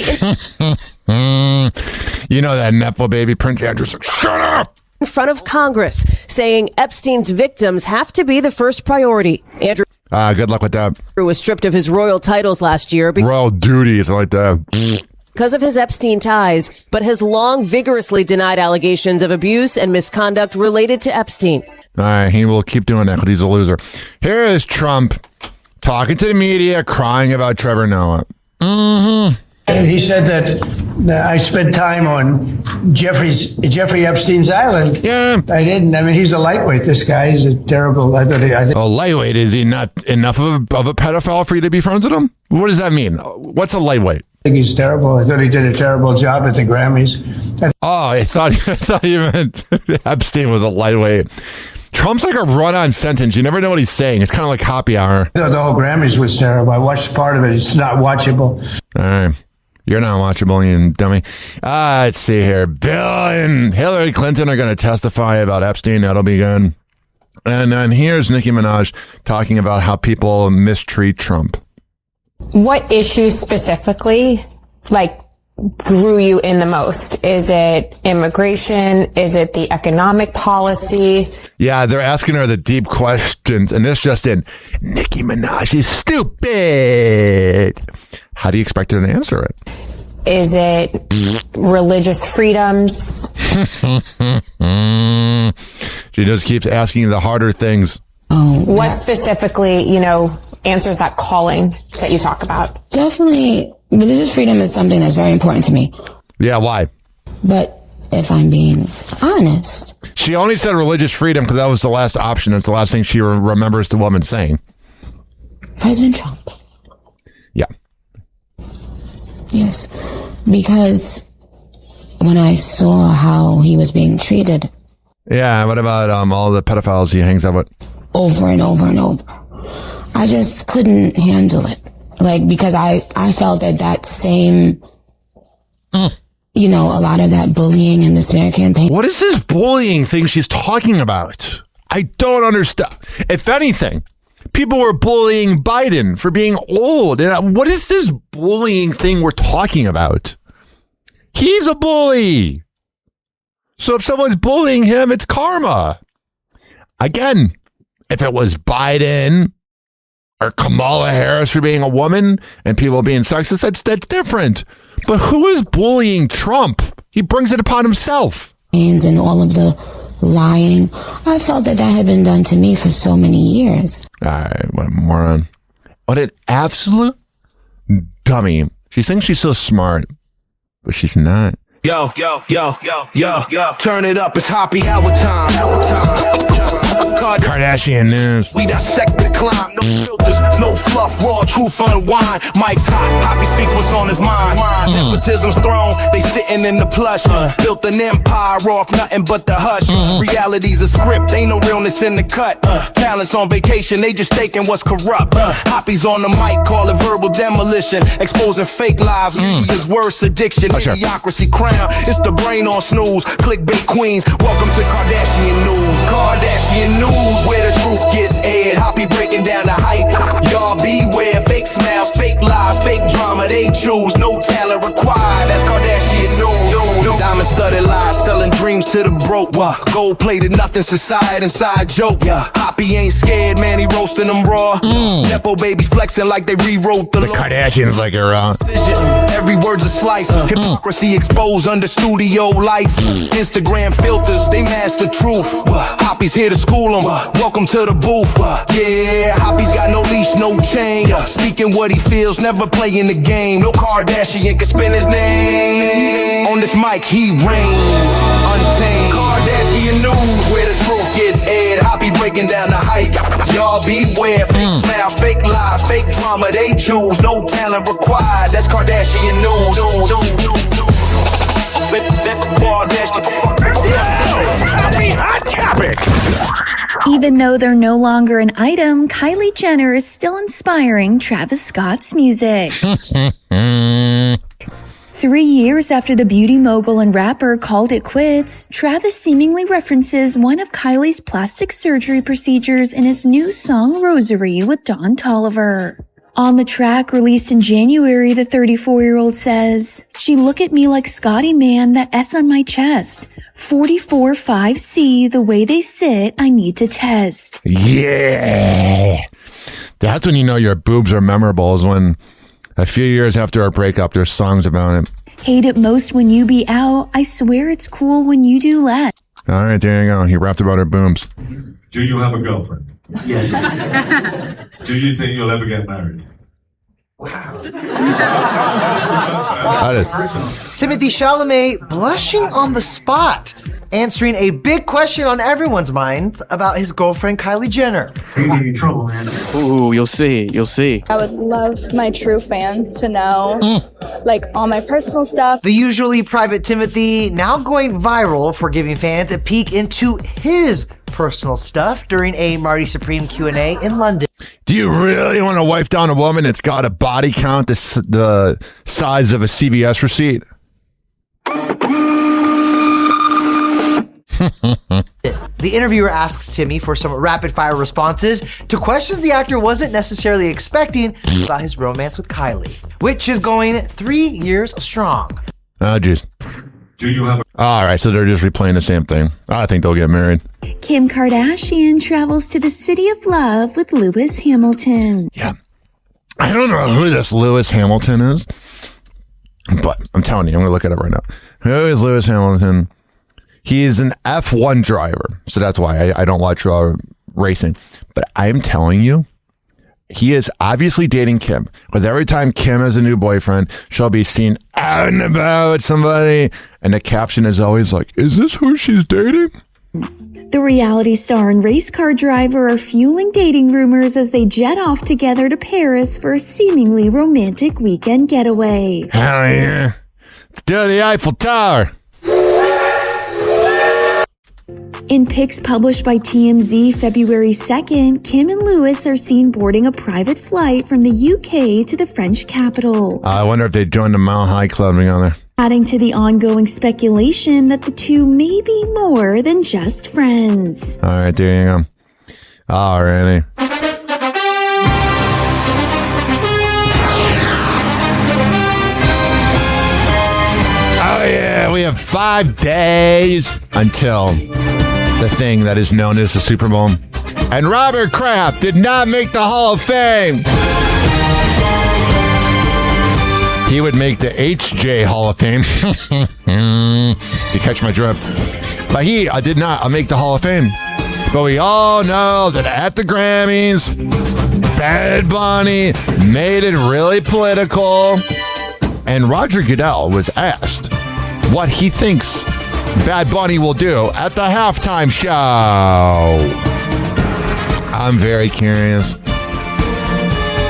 You know that Nepo baby Prince Andrew's like, shut up! In front of Congress, saying Epstein's victims have to be the first priority. Andrew good luck with that. Was stripped of his royal titles last year. Royal duties like that. Because of his Epstein ties, but has long vigorously denied allegations of abuse and misconduct related to Epstein. All right, he will keep doing that because he's a loser. Here is Trump talking to the media, crying about Trevor Noah. And he said that I spent time on Jeffrey Epstein's island. Yeah. I didn't. I mean, he's a lightweight, this guy. He's a terrible... lightweight? Is he not enough of a pedophile for you to be friends with him? What does that mean? What's a lightweight? I think he's terrible. I thought he did a terrible job at the Grammys. I thought you meant Epstein was a lightweight. Trump's like a run-on sentence. You never know what he's saying. It's kind of like Hoppe Hour. The whole Grammys was terrible. I watched part of it. It's not watchable. All right. You're not watchable, you dummy. Let's see here. Bill and Hillary Clinton are going to testify about Epstein. That'll be good. And then here's Nicki Minaj talking about how people mistreat Trump. What issues specifically, grew you in the most? Is it immigration? Is it the economic policy? Yeah, they're asking her the deep questions, and this just in. Nicki Minaj is stupid. How do you expect her to answer it? Is it religious freedoms? She just keeps asking the harder things. What specifically, answers that calling that you talk about? Definitely, religious freedom is something that's very important to me. Yeah, why? But if I'm being honest... She only said religious freedom because that was the last option. It's the last thing she remembers the woman saying. President Trump. Yeah. Yes, because when I saw how he was being treated... Yeah, what about all the pedophiles he hangs out with? Over and over and over. I just couldn't handle it. Because I felt that same, a lot of that bullying in the smear campaign. What is this bullying thing she's talking about? I don't understand. If anything, people were bullying Biden for being old. And what is this bullying thing we're talking about? He's a bully. So if someone's bullying him, it's karma. Again, if it was Biden or Kamala Harris for being a woman and people being sexist, that's different. But who is bullying Trump? He brings it upon himself. And all of the lying. I felt that had been done to me for so many years. All right, what a moron. What an absolute dummy. She thinks she's so smart, but she's not. Yo, turn it up, it's Hoppe Hour time. Kardashian news. We dissect the climb, no filters, no fluff, raw truth unwind. Mike's hot, Hoppe speaks what's on his mind. Nepotism's throne, they sitting in the plush. Built an empire off nothing but the hush. Reality's a script, ain't no realness in the cut. Talents on vacation, they just taking what's corrupt. Hoppe's on the mic, call it verbal demolition. Exposing fake lives, media's worst addiction. Idiocracy crown, it's the brain on snooze. Clickbait queens, welcome to Kardashian news. Kardashian news, where the truth gets aired. Hoppe breaking down the hype. Y'all beware, fake smiles, fake lies, fake drama. They choose, no talent required. That's Kardashian news. Diamond studded lies, selling dreams games to the broke. Gold plated, nothing society inside joke. Hoppy ain't scared, man, he roasting them raw. Nepo babies flexing like they rewrote the law. Kardashians like her raw. Every word's a slice. Hypocrisy exposed under studio lights. Instagram filters, they mask the truth. Hoppy's here to school them. Welcome to the booth. Yeah, Hoppy's got no leash, no chain. Speaking what he feels, never playing the game. No Kardashian can spin his name. On this mic, he reigns untamed. Kardashian news, where the truth gets aired. Hoppy breaking down the hype. Y'all beware. Fake smile, fake lies, fake drama. They choose. No talent required. That's Kardashian news. Hot topic. Even though they're no longer an item, Kylie Jenner is still inspiring Travis Scott's music. 3 years after the beauty mogul and rapper called it quits, Travis seemingly references one of Kylie's plastic surgery procedures in his new song Rosary with Don Toliver. On the track released in January, the 34-year-old says, "She look at me like Scotty, man, that S on my chest. 44-5C, the way they sit, I need to test." Yeah. That's when you know your boobs are memorable, is when a few years after our breakup, there's songs about it. "Hate it most when you be out. I swear it's cool when you do less." All right, there you go. He rapped about her boobs. Do you have a girlfriend? Yes. Do you think you'll ever get married? Timothy Chalamet blushing on the spot, answering a big question on everyone's minds about his girlfriend Kylie Jenner. You're gonna be in trouble, man. Ooh, you'll see. You'll see. I would love my true fans to know, like, all my personal stuff. The usually private Timothy now going viral for giving fans a peek into his personal stuff during a Marty Supreme Q&A in London. Do you really want to wife down a woman that's got a body count the size of a CVS receipt? The interviewer asks Timmy for some rapid-fire responses to questions the actor wasn't necessarily expecting about his romance with Kylie, which is going 3 years strong. Oh, jeez. Do you have a... All right, so they're just replaying the same thing. I think they'll get married. Kim Kardashian travels to the city of love with Lewis Hamilton. Yeah. I don't know who this Lewis Hamilton is, but I'm telling you, I'm going to look it up right now. Who is Lewis Hamilton? He is an F1 driver, so that's why I don't watch racing. But I'm telling you, he is obviously dating Kim, because every time Kim has a new boyfriend, she'll be seen out and about with somebody, and the caption is always like, "Is this who she's dating?" The reality star and race car driver are fueling dating rumors as they jet off together to Paris for a seemingly romantic weekend getaway. Hell yeah. Let's do the Eiffel Tower. In pics published by TMZ February 2nd, Kim and Lewis are seen boarding a private flight from the UK to the French capital. I wonder if they joined the Mile High Club together. Adding to the ongoing speculation that the two may be more than just friends. All right, there you go. All righty. Oh, yeah, we have 5 days until the thing that is known as the Super Bowl. And Robert Kraft did not make the Hall of Fame. He would make the HJ Hall of Fame. You catch my drift. But he did not make the Hall of Fame. But we all know that at the Grammys, Bad Bunny made it really political. And Roger Goodell was asked what he thinks Bad Bunny will do at the halftime show. I'm very curious.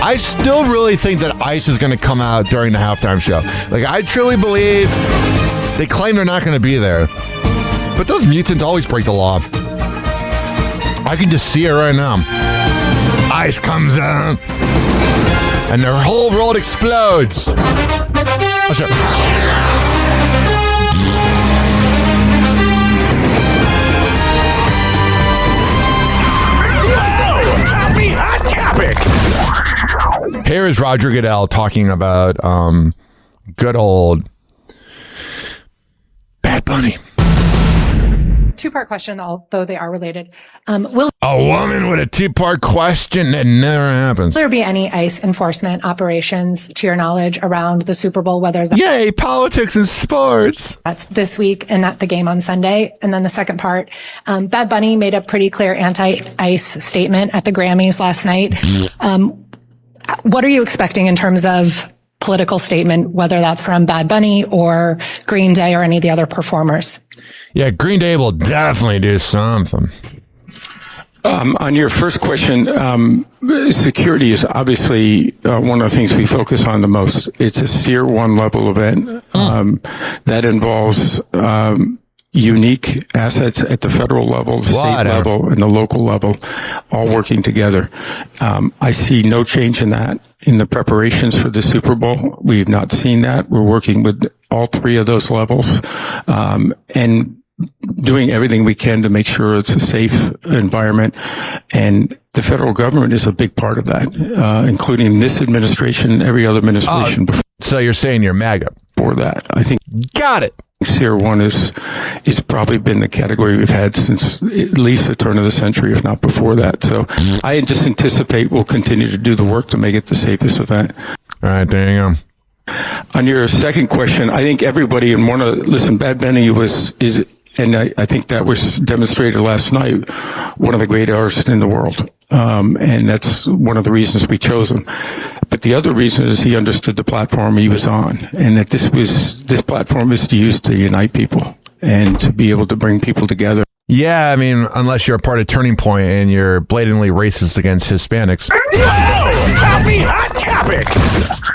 I still really think that ICE is going to come out during the halftime show. Like, I truly believe they claim they're not going to be there. But those mutants always break the law. I can just see it right now. ICE comes out, and their whole world explodes. Oh, sure. Hot topic. Here is Roger Goodell talking about good old Bad Bunny. two-part question, although they are related. Will a woman with a two-part question? That never happens. there be any ICE enforcement operations, to your knowledge, around the Super Bowl, whether Yay, politics and sports. that's this week and not the game on Sunday? And then the second part, Bad Bunny made a pretty clear anti-ICE statement at the Grammys last night. What are you expecting in terms of political statement, whether that's from Bad Bunny or Green Day or any of the other performers? Yeah, Green Day will definitely do something. On your first question, security is obviously one of the things we focus on the most. It's a Tier 1 level event that involves unique assets at the federal level, state level, and the local level, all working together. I see no change in that in the preparations for the Super Bowl. We've not seen that. We're working with all three of those levels, and doing everything we can to make sure it's a safe environment. And the federal government is a big part of that, including this administration, every other administration before. So you're saying you're MAGA? For that, I think. Got it. Tier 1 is probably been the category we've had since at least the turn of the century, if not before that. So I just anticipate we'll continue to do the work to make it the safest event. All right, there you go. On your second question, I think everybody listen, Bad Bunny and I think that was demonstrated last night, one of the great artists in the world. And that's one of the reasons we chose him. But the other reason is he understood the platform he was on, and that this platform is used to unite people and to be able to bring people together. Yeah, I mean, unless you're a part of Turning Point and you're blatantly racist against Hispanics. Happy Hot Topic!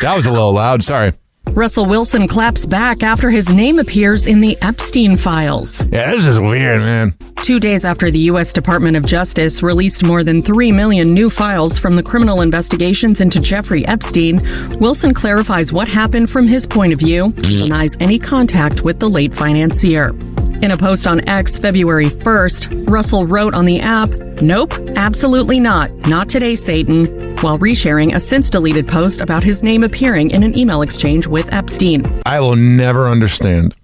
That was a little loud, sorry. Russell Wilson claps back after his name appears in the Epstein files. Yeah, this is weird, man. 2 days after the U.S. Department of Justice released more than 3 million new files from the criminal investigations into Jeffrey Epstein, Wilson clarifies what happened from his point of view, denies any contact with the late financier. In a post on X February 1st, Russell wrote on the app, "Nope, absolutely not. Not today, Satan," while resharing a since-deleted post about his name appearing in an email exchange with Epstein. I will never understand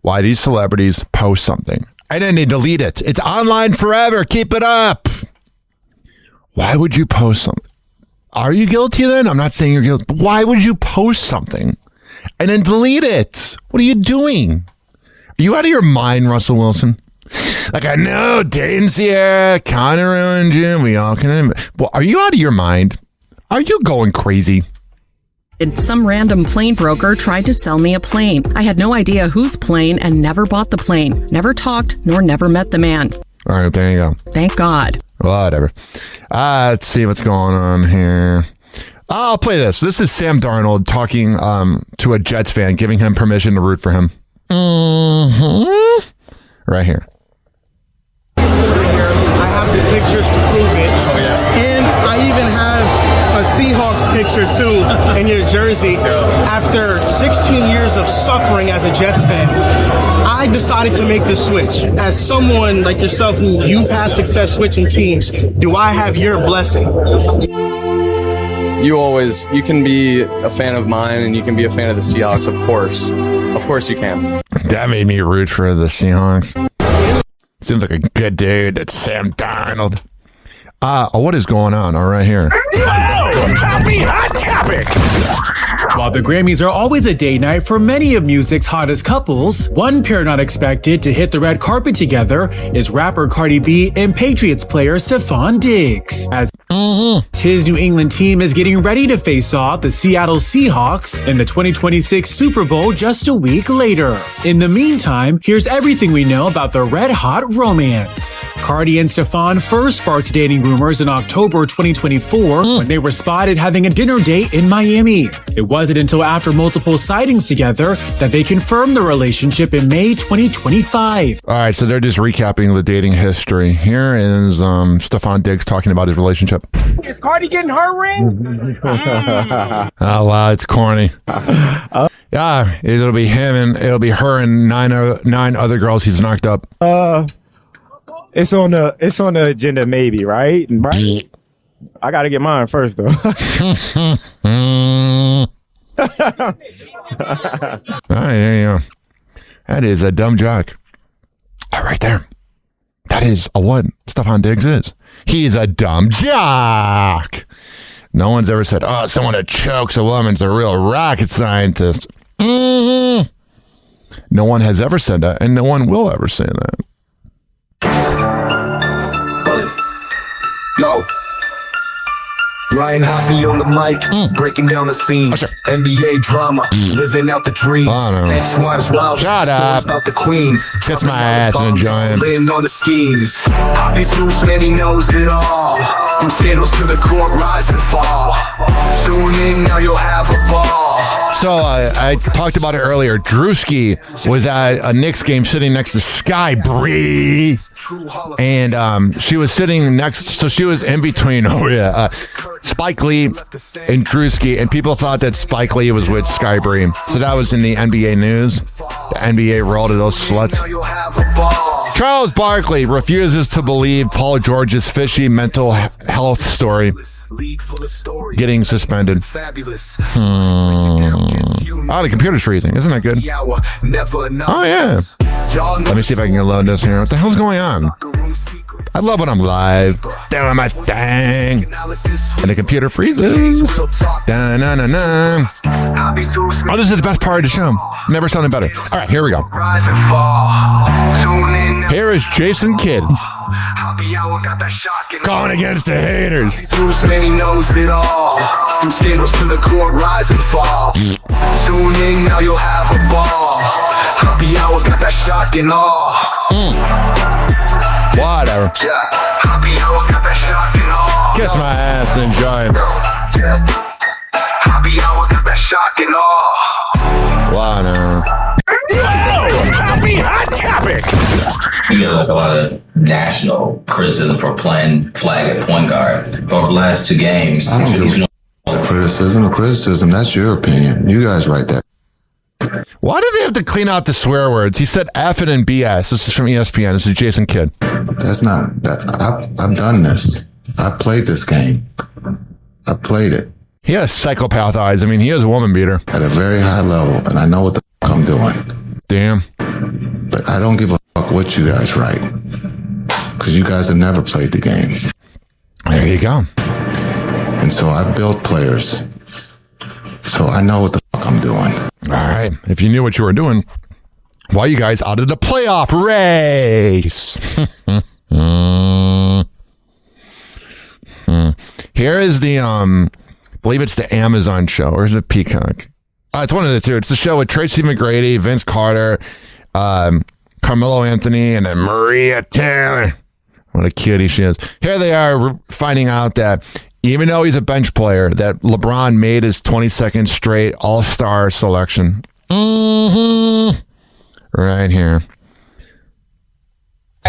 why these celebrities post something and then they delete it. It's online forever. Keep it up. Why would you post something? Are you guilty then? I'm not saying you're guilty. But why would you post something and then delete it? What are you doing? Are you out of your mind, Russell Wilson? Like, I know Dayton Sierra kind of ruined you. We all can. Well, are you out of your mind? Are you going crazy? Some random plane broker tried to sell me a plane. I had no idea whose plane and never bought the plane. Never talked nor never met the man. All right, there you go. Thank God. Whatever. Let's see what's going on here. I'll play this. This is Sam Darnold talking to a Jets fan, giving him permission to root for him. Right here. I have the pictures to prove it. Oh, yeah. And I even have a Seahawks picture too in your jersey. After 16 years of suffering as a Jets fan, I decided to make the switch. As someone like yourself who you've had success switching teams, do I have your blessing? You can be a fan of mine and you can be a fan of the Seahawks, of course. Of course you can. That made me root for the Seahawks. Seems like a good dude. That's Sam Darnold. What is going on? All right, here. Happy Hot Topic! While the Grammys are always a day night for many of music's hottest couples, one pair not expected to hit the red carpet together is rapper Cardi B and Patriots player Stephon Diggs. As his New England team is getting ready to face off the Seattle Seahawks in the 2026 Super Bowl just a week later. In the meantime, here's everything we know about the red-hot romance. Cardi and Stephon first sparked dating rumors in October 2024 when they were spotted having a dinner date in Miami. It wasn't until after multiple sightings together that they confirmed the relationship in May 2025. All right, so they're just recapping the dating history. Here is Stephon Diggs talking about his relationship. Is Cardi getting her ring? Oh, wow, it's corny. Yeah, it'll be him and it'll be her and nine other girls he's knocked up. It's on the agenda, maybe, right? Right? I gotta get mine first, though. All right, there you go. That is a dumb joke. Right there. That is what Stephon Diggs is. He's a dumb jock. No one's ever said, oh, someone that chokes a woman's a real rocket scientist. Mm-hmm. No one has ever said that, and no one will ever say that. Yo. Ryan Hoppe on the mic, breaking down the scenes. NBA drama, living out the dreams. Ex-wives wild, shut up. About the queens. Kiss my ass and enjoy it. Laying on the schemes. Hoppe's loose, man, he knows it all. From scandals to the court, rise and fall. Tune in, now you'll have a ball. So I talked about it earlier. Drewski was at a Knicks game sitting next to Sky Bree. And she was sitting next, so she was in between, Spike Lee and Drewski. And people thought that Spike Lee was with Sky Bree. So that was in the NBA news. The NBA rolled of those sluts. Charles Barkley refuses to believe Paul George's fishy mental health story. Getting suspended. Oh, the computer's freezing. Isn't that good? Oh, yeah. Let me see if I can load this here. What the hell's going on? I love when I'm live. Doing my thing. And the computer freezes. Da-na-na-na. Oh, this is the best part of the show. Never sounded better. All right, here we go. Here is Jason Kidd. Going against the haters. He knows it all. From scandals to the court, rise and fall. Tune in, now you'll have a ball. Happy hour, got that shock and awe. Whatever. Happy hour, got that shock and awe. Kiss my ass and enjoy it. Happy hour, got that shock and awe. Whatever. Happy hot topic. You get a lot of national criticism for playing flag at point guard. Over the last 2 games, Criticism, that's your opinion. You guys write that. Why do they have to clean out the swear words? He said effing and BS. This is from ESPN. This is Jason Kidd. That's not that. I've done this. I played this game. I played it. He has psychopath eyes. I mean, he is a woman beater. At a very high level, and I know what the fuck I'm doing. Damn. But I don't give a fuck what you guys write. Because you guys have never played the game. There you go. And so I've built players. So I know what the fuck I'm doing. All right. If you knew what you were doing, why are you guys out of the playoff race? Here is the, I believe it's the Amazon show, or is it Peacock? It's one of the two. It's the show with Tracy McGrady, Vince Carter, Carmelo Anthony, and then Maria Taylor. What a cutie she is. Here they are finding out that even though he's a bench player, that LeBron made his 22nd straight all-star selection. Mm-hmm. Right here.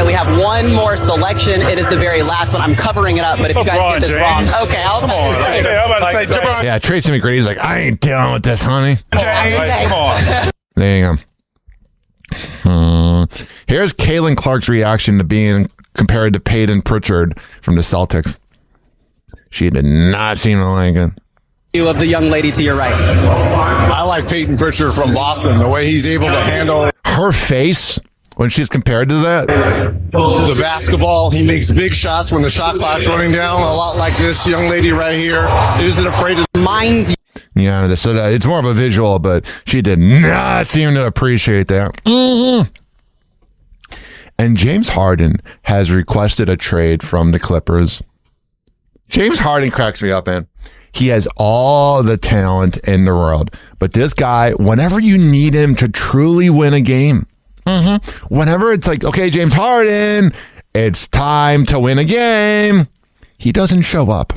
We have one more selection. It is the very last one. I'm covering it up, but if you guys get this wrong, okay, come on. Yeah, Tracy McGrady's like, I ain't dealing with this, honey. Come on. There you go. Here's Caitlin Clark's reaction to being compared to Peyton Pritchard from the Celtics. She did not seem to like it. You of the young lady to your right. I like Peyton Pritchard from Boston. The way he's able to handle her face when she's compared to that. The basketball, he makes big shots when the shot clock's running down. A lot like this young lady right here isn't afraid of minds. Yeah, so it's more of a visual, but she did not seem to appreciate that. Mm-hmm. And James Harden has requested a trade from the Clippers. James Harden cracks me up, man. He has all the talent in the world. But this guy, whenever you need him to truly win a game, whenever it's like, okay, James Harden, it's time to win a game, he doesn't show up.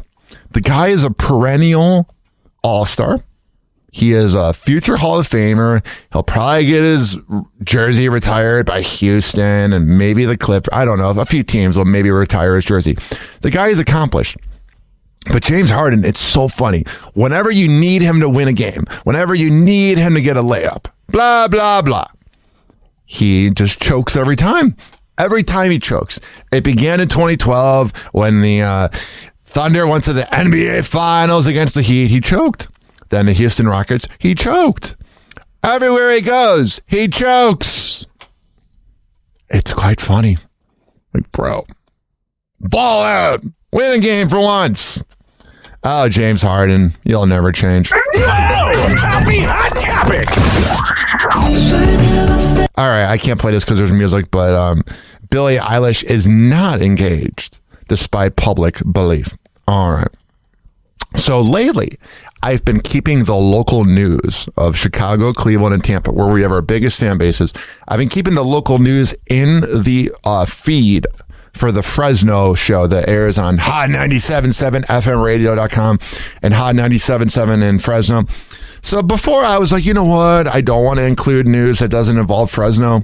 The guy is a perennial all-star. He is a future Hall of Famer. He'll probably get his jersey retired by Houston and maybe the Clippers. I don't know. A few teams will maybe retire his jersey. The guy is accomplished. But James Harden, it's so funny. Whenever you need him to win a game, whenever you need him to get a layup, blah, blah, blah, he just chokes every time. Every time he chokes. It began in 2012 when the Thunder went to the NBA Finals against the Heat. He choked. Then the Houston Rockets, he choked. Everywhere he goes, he chokes. It's quite funny. Like, bro, ball out. Win a game for once. Oh, James Harden, you'll never change. Happy Hot Topic. All right, I can't play this because there's music, but Billie Eilish is not engaged, despite public belief. All right. So lately, I've been keeping the local news of Chicago, Cleveland, and Tampa, where we have our biggest fan bases. I've been keeping the local news in the feed for the Fresno show that airs on Hot 97.7 FMradio.com and Hot 97.7 in Fresno. So before I was like, you know what? I don't want to include news that doesn't involve Fresno.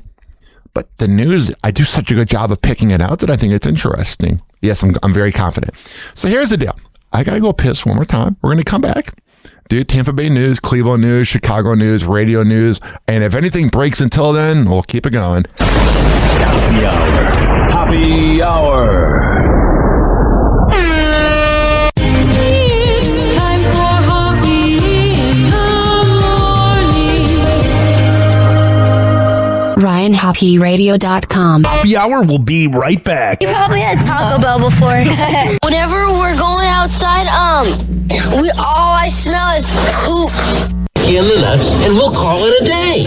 But the news, I do such a good job of picking it out that I think it's interesting. Yes, I'm very confident. So here's the deal. I got to go piss one more time. We're going to come back. Do Tampa Bay news, Cleveland news, Chicago news, radio news. And if anything breaks until then, we'll keep it going. Happy Hour. Happy Hour. RyanHoppyRadio.com. Happy Hour will be right back. You probably had Taco Bell before. Whenever we're going outside, all I smell is poop. Killing us, and we'll call it a day.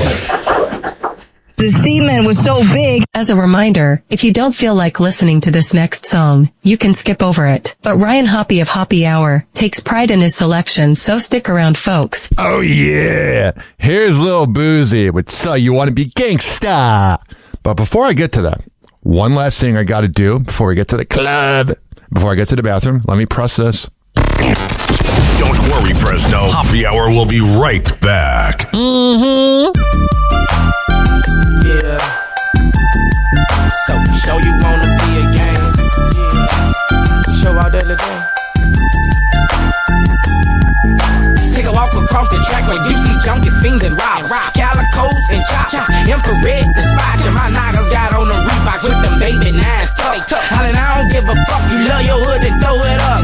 The semen was so big. As a reminder, if you don't feel like listening to this next song, you can skip over it. But Ryan Hoppe of Hoppe Hour takes pride in his selection, so stick around, folks. Oh, yeah. Here's Lil Boozy with So You Want to Be Gangsta. But before I get to that, one last thing I got to do before we get to the club, before I get to the bathroom, let me press this. Don't worry, Fresno. Happy Hour will be right back. Yeah. So show you wanna be a game. Yeah. Show out that little thing. Take a walk across the track where you see junkies, fiends, and robbers. Calicos and choppers. Infrared, the spot. My knockers got on the Reeboks with them baby nines tucked. Hollin', I don't give a fuck. You love your hood and throw it up.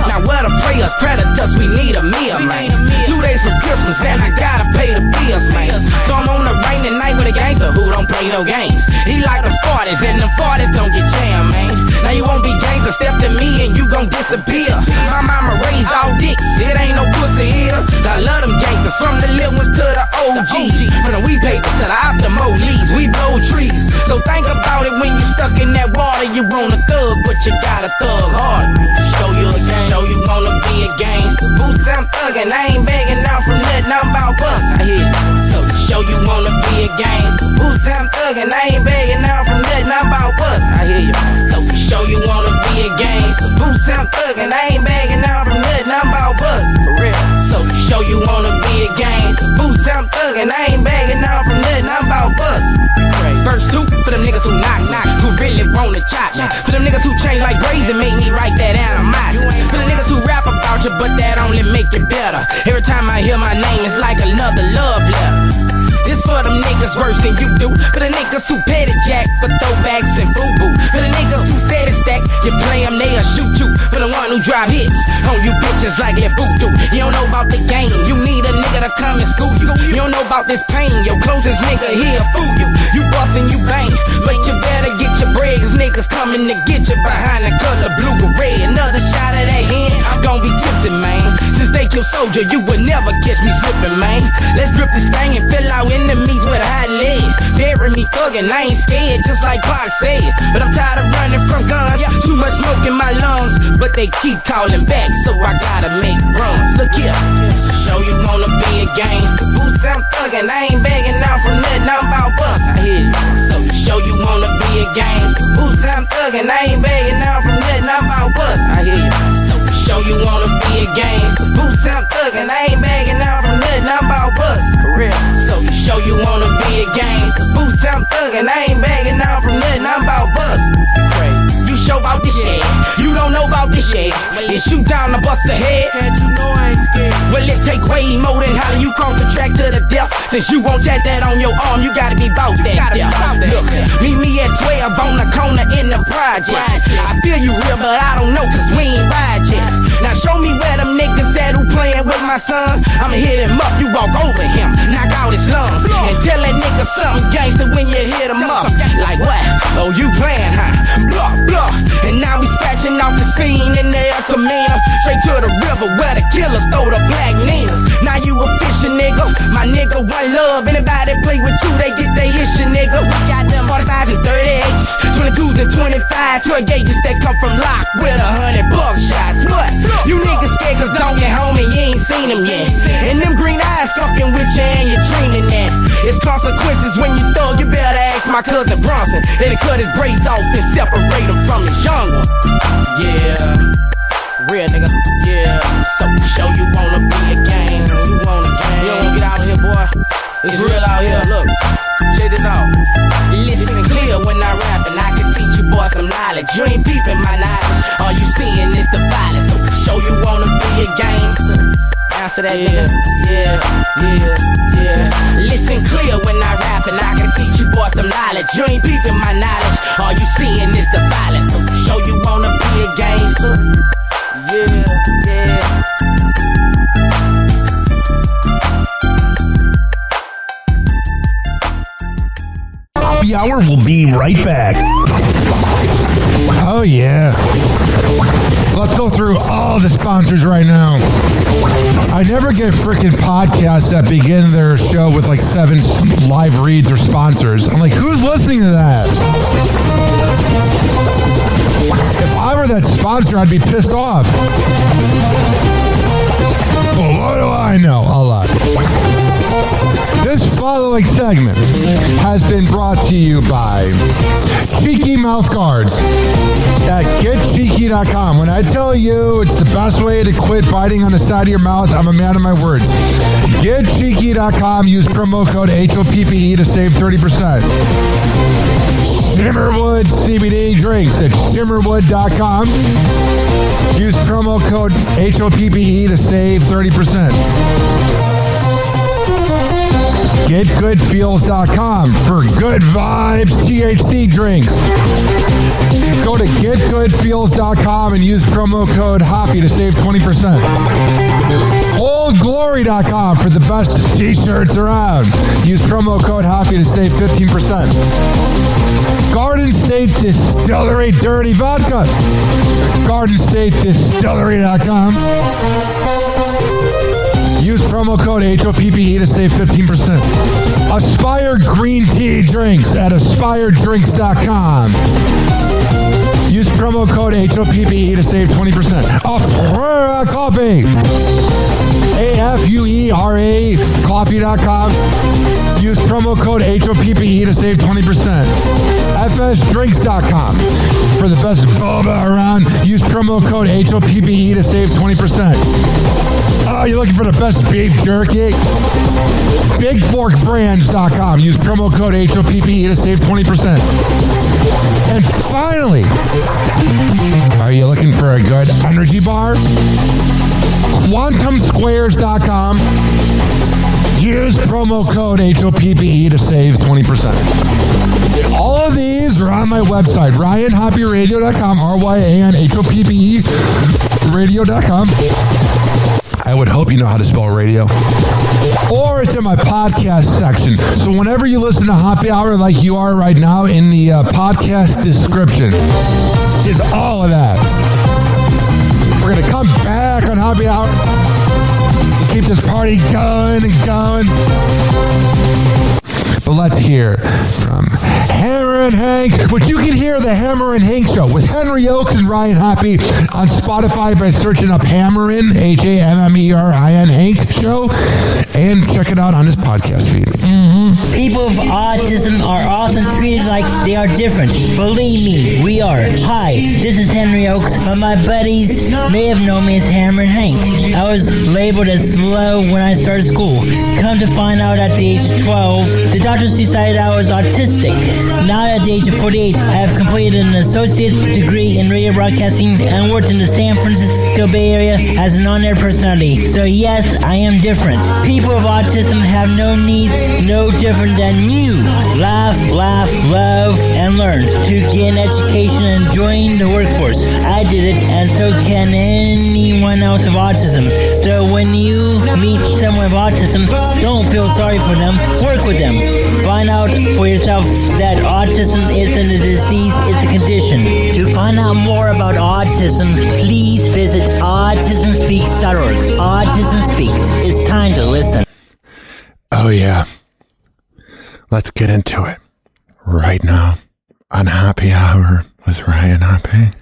Now where the players, predators, we need a meal, man. 2 days from Christmas and I gotta pay the bills, man. So I'm on a rainy night with a gangster who don't play no games. He like them 40s and them 40s don't get jammed, man. Now you won't be gangster, step to me and you gon' disappear. My mama raised all dicks, it ain't no pussy here. I love them gangsters, from the little ones to the OGs. From the we papers to the Optimo leaves, we blow trees. So think about it when you stuck in that water. You want a thug, but you gotta thug hard. Show you a game, show you wanna be a gangster. Boots, I'm thuggin', I ain't begging out from nothing, I'm about bust. I hear you. So show you wanna be a gangster. Boots, I'm thuggin', I ain't begging out from nothing, I'm about bust. I hear you. So show you wanna be a gangster. Boots, I'm thuggin', I ain't begging out from nothing, I'm about bust. For real. So show you wanna be a gangster. Boots, I'm thuggin', I ain't begging out from nothing, I'm about bust. Verse 2 for them niggas who knock, who really wanna chop. For them niggas who change like braids and make me write that out of my. For the niggas who rap about you, but that only make you better. Every time I hear my name, it's like another love letter. This for them niggas worse than you do. For the niggas who petty jack for throwbacks and boo-boo. For the niggas who said it's stack, you play them, they'll shoot you. For the one who drive hits on you bitches like that voodoo. You don't know about the game, you need a nigga to come and school you. You don't know about this pain, your closest nigga here fool you. You bustin', you bang, but you better get your bread, cause niggas coming to get you behind the color blue or red. Another shot of that hand, I'm gon' be tipsy, man. Since they kill soldier, you would never catch me slipping, man. Let's grip this thing and fill out enemies with a hot lead. Bury me thuggin', I ain't scared, just like Pac said. But I'm tired of running from guns, too much smoke in my lungs. But they keep calling back, so I gotta make runs. Look here, show you wanna be a gangster. Boots, I'm thuggin', I ain't begging out from nothing, I'm about bust. I hear you. So show you wanna be a gangster. Boots, I'm thuggin', I ain't begging out from nothing, I'm about bust. I hear you. So show you wanna be a gangster. Boots, I'm thuggin', I ain't begging out from nothing, I'm about bust. For real. So show you wanna be a gangster. Boots, I'm thuggin', I ain't begging out from nothing, I'm about bust. You show about this shit, you don't know about this shit. Then shoot down the bust ahead. You know I ain't scared. Well, it take way more than how you cross the track to the death. Since you won't tat that on your arm, you gotta be bout that. Look, meet me at 12 on the corner in the project. I feel you real, but I don't know, cause we ain't ride yet. Now show me where them niggas at who playing with my son. I'ma hit him up, you walk over him, knock out his lungs, and tell that nigga something gangster when you hit him up. Like what? Oh, you playing, huh? Blah, blah. And now we scratching out the scene in the El Camino, straight to the river where the killers throw the black Ninas. Now you a fisher, nigga. My nigga, one love. Anybody play with you, they get they issue, nigga. We got them 45s and 38s, 22s and 25 toy gauges that come from lock with 100 buckshots. What? You niggas scared cause don't get home and you ain't seen them yet. And them green eyes fucking with you and you're dreaming that. It's consequences when you thug. You better ask my cousin Bronson. They done cut his braids off and separate him from his young one. Yeah. Real nigga, yeah. So show you wanna be a gang. You wanna gang. You don't wanna get out of here, boy. It's real out here. Look, check this out. Listen clear when I rap and I can teach you boys some knowledge. You ain't peeping my knowledge. All you seeing is the violence. So show you wanna be a gangster. Answer that, nigga. Yeah. Listen clear when I rap and I can teach you boys some knowledge. You ain't peeping my knowledge. All you seeing is the violence. So show you wanna be a gangster. Yeah. Happy Hour will be right back. Oh, yeah. Let's go through all the sponsors right now. I never get freaking podcasts that begin their show with like 7 live reads or sponsors. I'm like, who's listening to that? If I were that sponsor, I'd be pissed off. Well, what do I know? A lot. This following segment has been brought to you by Cheeky Mouth Guards at getcheeky.com. When I tell you it's the best way to quit biting on the side of your mouth, I'm a man of my words. Getcheeky.com. Use promo code HOPPE to save 30%. Shimmerwood CBD drinks at shimmerwood.com. Use promo code HOPPE to save 30%. GetGoodFeels.com for good vibes THC drinks. Go to GetGoodFeels.com and use promo code HOPPY to save 20%. OldGlory.com for the best t-shirts around. Use promo code HOPPY to save 15%. Garden State Distillery Dirty Vodka. GardenStateDistillery.com. Use promo code HOPPE to save 15%. Aspire Green Tea Drinks at AspireDrinks.com. Use promo code HOPPE to save 20%. Afuera Coffee. AFUERA Coffee.com. Use promo code HOPPE to save 20%. FSDrinks.com. For the best boba around, use promo code HOPPE to save 20%. Oh, you're looking for the best beef jerky? BigForkBrands.com. Use promo code HOPPE to save 20%. And finally, are you looking for a good energy bar? QuantumSquares.com. Use promo code HOPPE to save 20%. All of these are on my website, RyanHoppyRadio.com, RYANHOPPE radio.com. I would hope you know how to spell radio. Or it's in my podcast section. So whenever you listen to Happy Hour like you are right now, in the podcast description is all of that. We're going to come back on Happy Hour. Keep this party going and going. But let's hear from Hammer and Hank, which you can hear the Hammer and Hank Show with Henry Oakes and Ryan Hoppe on Spotify by searching up Hammerin, HAMMERIN Hank Show, and check it out on his podcast feed. People with autism are often treated like they are different. Believe me, we are. Hi, this is Henry Oakes, but my buddies may have known me as Hammer and Hank. I was labeled as slow when I started school. Come to find out at the age of 12, the doctors decided I was autistic. Now at the age of 48, I have completed an associate's degree in radio broadcasting and worked in the San Francisco Bay Area as an on-air personality. So yes, I am different. People with autism have no needs, no different than you. Laugh, love, and learn to gain education and join the workforce. I did it, and so can anyone else with autism. So when you meet someone with autism, don't feel sorry for them. Work with them. Find out for yourself that autism isn't a disease, it's a condition. To find out more about autism, please visit autismspeaks.org. Autism Speaks. It's time to listen. Oh, yeah. Let's get into it right now on Happy Hour with Ryan Hoppe.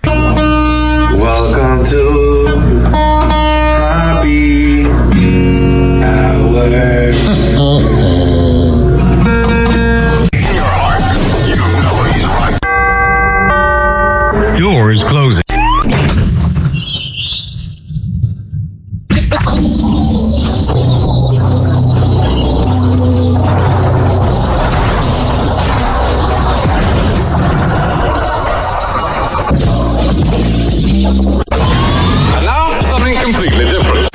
Welcome to Happy Hour. Doors closing. And now, something completely different.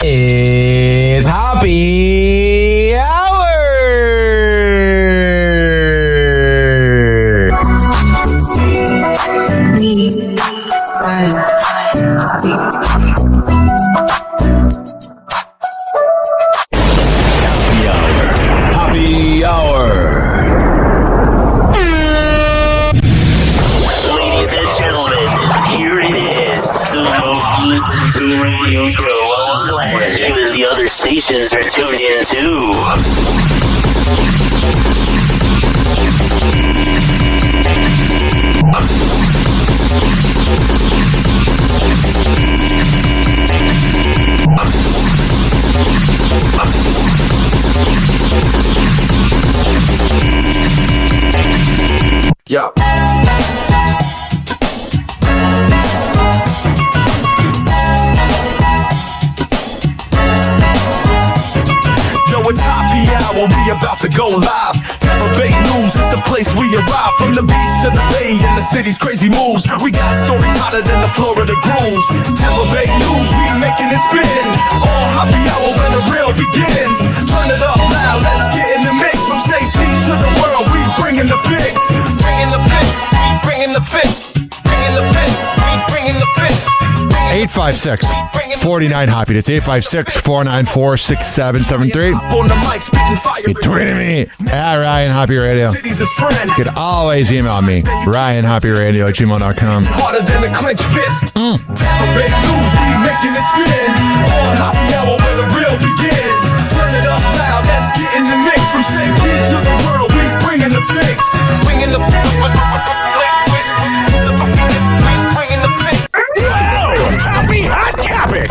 It's Happy Hour. Happy Hour. Ladies and gentlemen, here it is, the most listened to radio show on the planet. Even the other stations are tuned in too. Yeah. Yo, it's Happy Hour, we about to go live. Tampa Bay News is the place we arrive. From the beach to the bay and the city's crazy moves. We got stories hotter than the Florida grooves. Tampa Bay News, we making it spin. All Happy Hour when the real begins. Turn it up loud, let's get in the mix. From St. Pete to the world, we bringing the fix. Bringing the fix, bringing the fix. Bringing the fix, bringing the fix. 856-49 Hoppy. It's 856-494-6773. You're tweeting me at Ryan Hoppy Radio. You could always email me, RyanHoppyRadio@gmail.com. Harder than a clenched fist. Tampa Bay News, we making it spin. On Happy Hour where the real begins. Turn it up loud, let's get in the mix. From St. Pete to the world, we bringing the fix. Bringing the Happy Hot Topic.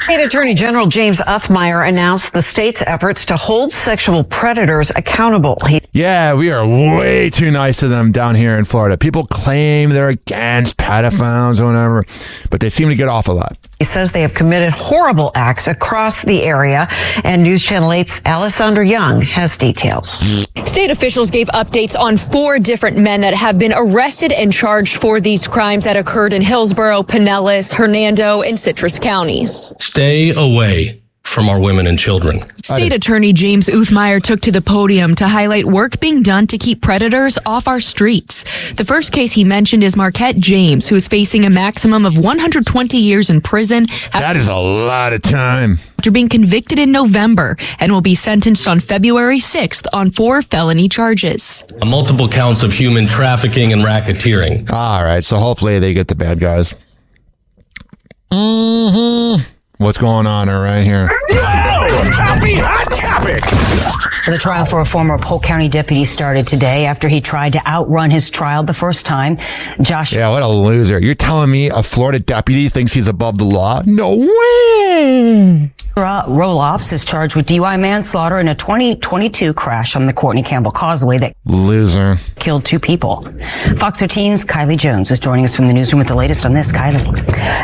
State Attorney General James Uthmeier announced the state's efforts to hold sexual predators accountable. Yeah, we are way too nice to them down here in Florida. People claim they're against pedophiles or whatever, but they seem to get off a lot. He says they have committed horrible acts across the area, and News Channel 8's Alessandra Young has details. State officials gave updates on 4 different men that have been arrested and charged for these crimes that occurred in Hillsborough, Pinellas, Hernando, and Citrus counties. Stay away from our women and children. State Attorney James Uthmeier took to the podium to highlight work being done to keep predators off our streets. The first case he mentioned is Marquette James, who is facing a maximum of 120 years in prison. That is a lot of time. After being convicted in November and will be sentenced on February 6th on 4 felony charges. Multiple counts of human trafficking and racketeering. All right, so hopefully they get the bad guys. What's going on right here? Happy Hot Topic. The trial for a former Polk County deputy started today after he tried to outrun his trial the first time. Yeah, what a loser. You're telling me a Florida deputy thinks he's above the law? No way. Roloffs is charged with DUI manslaughter in a 2022 crash on the Courtney Campbell Causeway that loser killed 2 people. Fox 13's Kylie Jones is joining us from the newsroom with the latest on this. Kylie.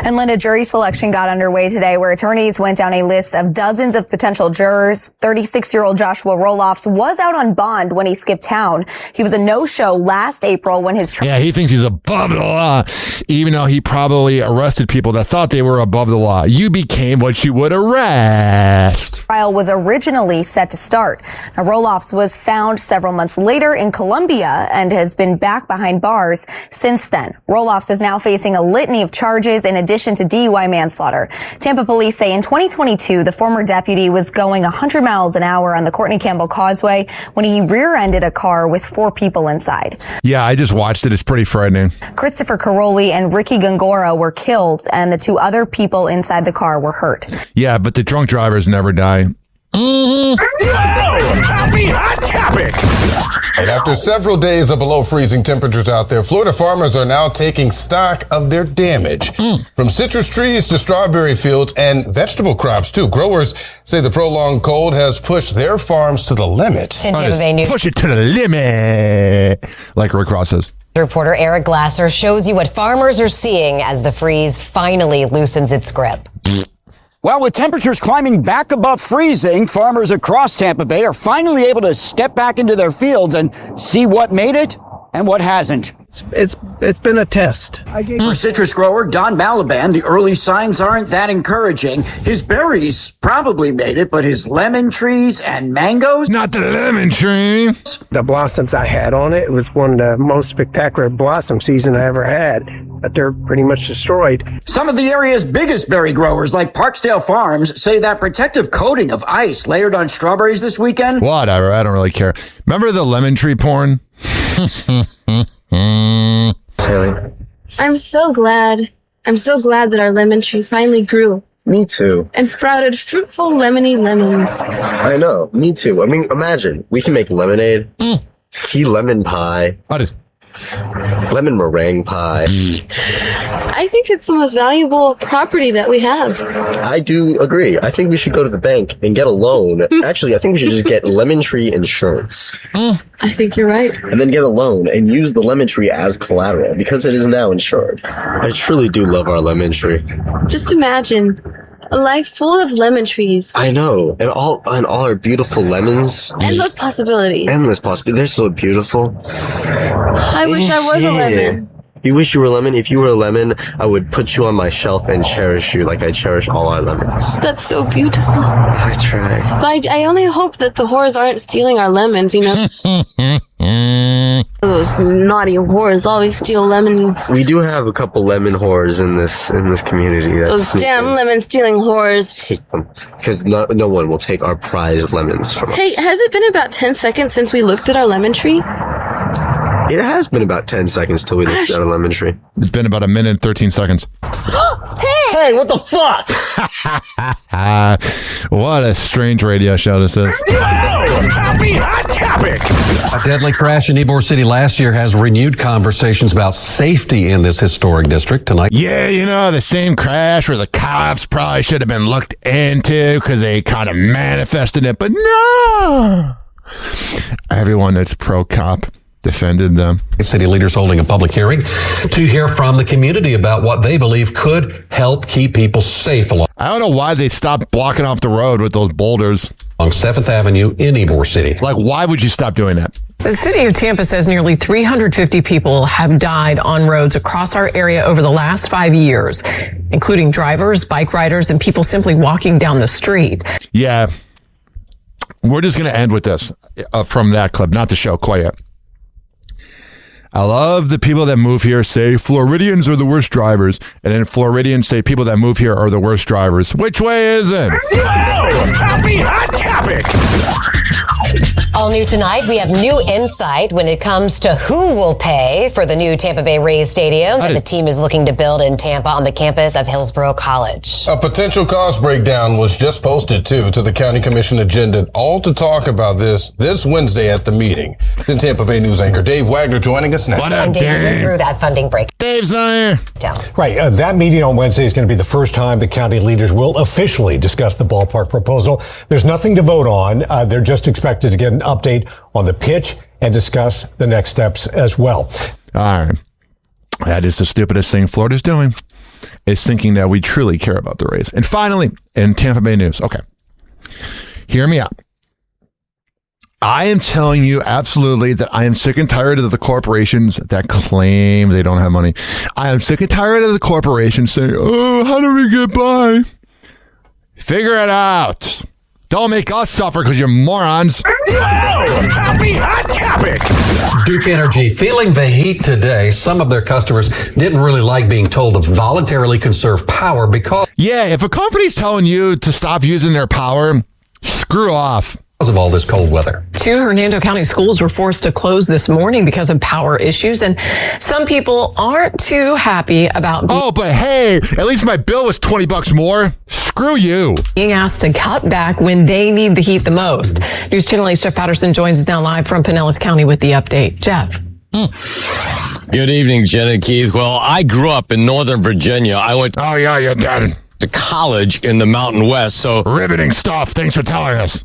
And Linda, jury selection got underway today where attorneys went down a list of dozens of potential jurors. 36-year-old Joshua Roloffs was out on bond when he skipped town. He was a no-show last April when his Yeah, he thinks he's above the law, even though he probably arrested people that thought they were above the law. You became what you would arrest. Trial was originally set to start. Now, Roloffs was found several months later in Colombia and has been back behind bars since then. Roloffs is now facing a litany of charges in addition to DUI manslaughter. Tampa police say in 2022, the former deputy was going 100 miles an hour on the Courtney Campbell Causeway when he rear-ended a car with 4 people inside. Yeah, I just watched it. It's pretty frightening. Christopher Caroli and Ricky Gongora were killed, and the 2 other people inside the car were hurt. Yeah, but the drunk drivers never die. Happy Hot Topic. And after several days of below freezing temperatures out there, Florida farmers are now taking stock of their damage. From citrus trees to strawberry fields and vegetable crops, too. Growers say the prolonged cold has pushed their farms to the limit. Push it to the limit, like Rick Ross says. Reporter Eric Glasser shows you what farmers are seeing as the freeze finally loosens its grip. Well, with temperatures climbing back above freezing, farmers across Tampa Bay are finally able to step back into their fields and see what made it and what hasn't. It's been a test. For citrus grower Don Balaban, the early signs aren't that encouraging. His berries probably made it, but his lemon trees and mangoes? Not the lemon tree. The blossoms I had on it was one of the most spectacular blossom season I ever had, but they're pretty much destroyed. Some of the area's biggest berry growers, like Parksdale Farms, say that protective coating of ice layered on strawberries this weekend. Whatever, I don't really care. Remember the lemon tree porn? I'm so glad that our lemon tree finally grew. Me too. And sprouted fruitful lemony lemons. I know, me too. I mean, imagine, we can make lemonade, key lemon pie, lemon meringue pie. I think it's the most valuable property that we have. I do agree. I think we should go to the bank and get a loan. Actually, I think we should just get lemon tree insurance. I think you're right. And then get a loan and use the lemon tree as collateral because it is now insured. I truly do love our lemon tree. Just imagine a life full of lemon trees. I know. And all our beautiful lemons. Endless possibilities. Endless possibilities. They're so beautiful. I wish I was a lemon. You wish you were a lemon? If you were a lemon, I would put you on my shelf and cherish you like I cherish all our lemons. That's so beautiful. I try. But I only hope that the whores aren't stealing our lemons, you know? Those naughty whores always steal lemons. We do have a couple lemon whores in this community. Those damn lemon stealing whores. I hate them because no one will take our prized lemons from us. Hey, has it been about 10 seconds since we looked at our lemon tree? It has been about 10 seconds till we looked at a lemon tree. It's been about a minute and 13 seconds. Hey, what the fuck? What a strange radio show this is. Happy Hot Topic. A deadly crash in Ybor City last year has renewed conversations about safety in this historic district tonight. Yeah, you know, the same crash where the cops probably should have been looked into because they kind of manifested it, but no. Everyone that's pro-cop defended them. City leaders holding a public hearing to hear from the community about what they believe could help keep people safe along. I don't know why they stopped blocking off the road with those boulders. On 7th Avenue in Ybor City. Like, why would you stop doing that? The city of Tampa says nearly 350 people have died on roads across our area over the last 5 years, including drivers, bike riders, and people simply walking down the street. Yeah. We're just going to end with this from that clip, not the show quite yet. I love the people that move here say Floridians are the worst drivers, and then Floridians say people that move here are the worst drivers. Which way is it? Happy Hot Topic. A All new tonight, we have new insight when it comes to who will pay for the new Tampa Bay Rays stadium that the team is looking to build in Tampa on the campus of Hillsborough College. A potential cost breakdown was just posted, too, to the County Commission agenda, all to talk about this Wednesday at the meeting. Then Tampa Bay News anchor Dave Wagner joining us now. And Dave went through that funding break. Dave's not here. Right. That meeting on Wednesday is going to be the first time the county leaders will officially discuss the ballpark proposal. There's nothing to vote on. They're just expected to get an update on the pitch and discuss the next steps as well. All right. That is the stupidest thing Florida's doing, is thinking that we truly care about the Rays. And finally, in Tampa Bay news. Okay. Hear me out. I am telling you absolutely that I am sick and tired of the corporations that claim they don't have money. I am sick and tired of the corporations saying, oh, how do we get by? Figure it out. Don't make us suffer because you're morons. Happy hot topic. Duke Energy feeling the heat today. Some of their customers didn't really like being told to voluntarily conserve power because... Yeah, if a company's telling you to stop using their power, screw off. Of all this cold weather. 2 Hernando County schools were forced to close this morning because of power issues, and some people aren't too happy about but hey, at least my bill was $20 more. Screw you. Being asked to cut back when they need the heat the most. News Channel 8's Jeff Patterson joins us now live from Pinellas County with the update. Jeff. Good evening, Jen and Keith. Well, I grew up in Northern Virginia. I went to college in the Mountain West, so riveting stuff. Thanks for telling us.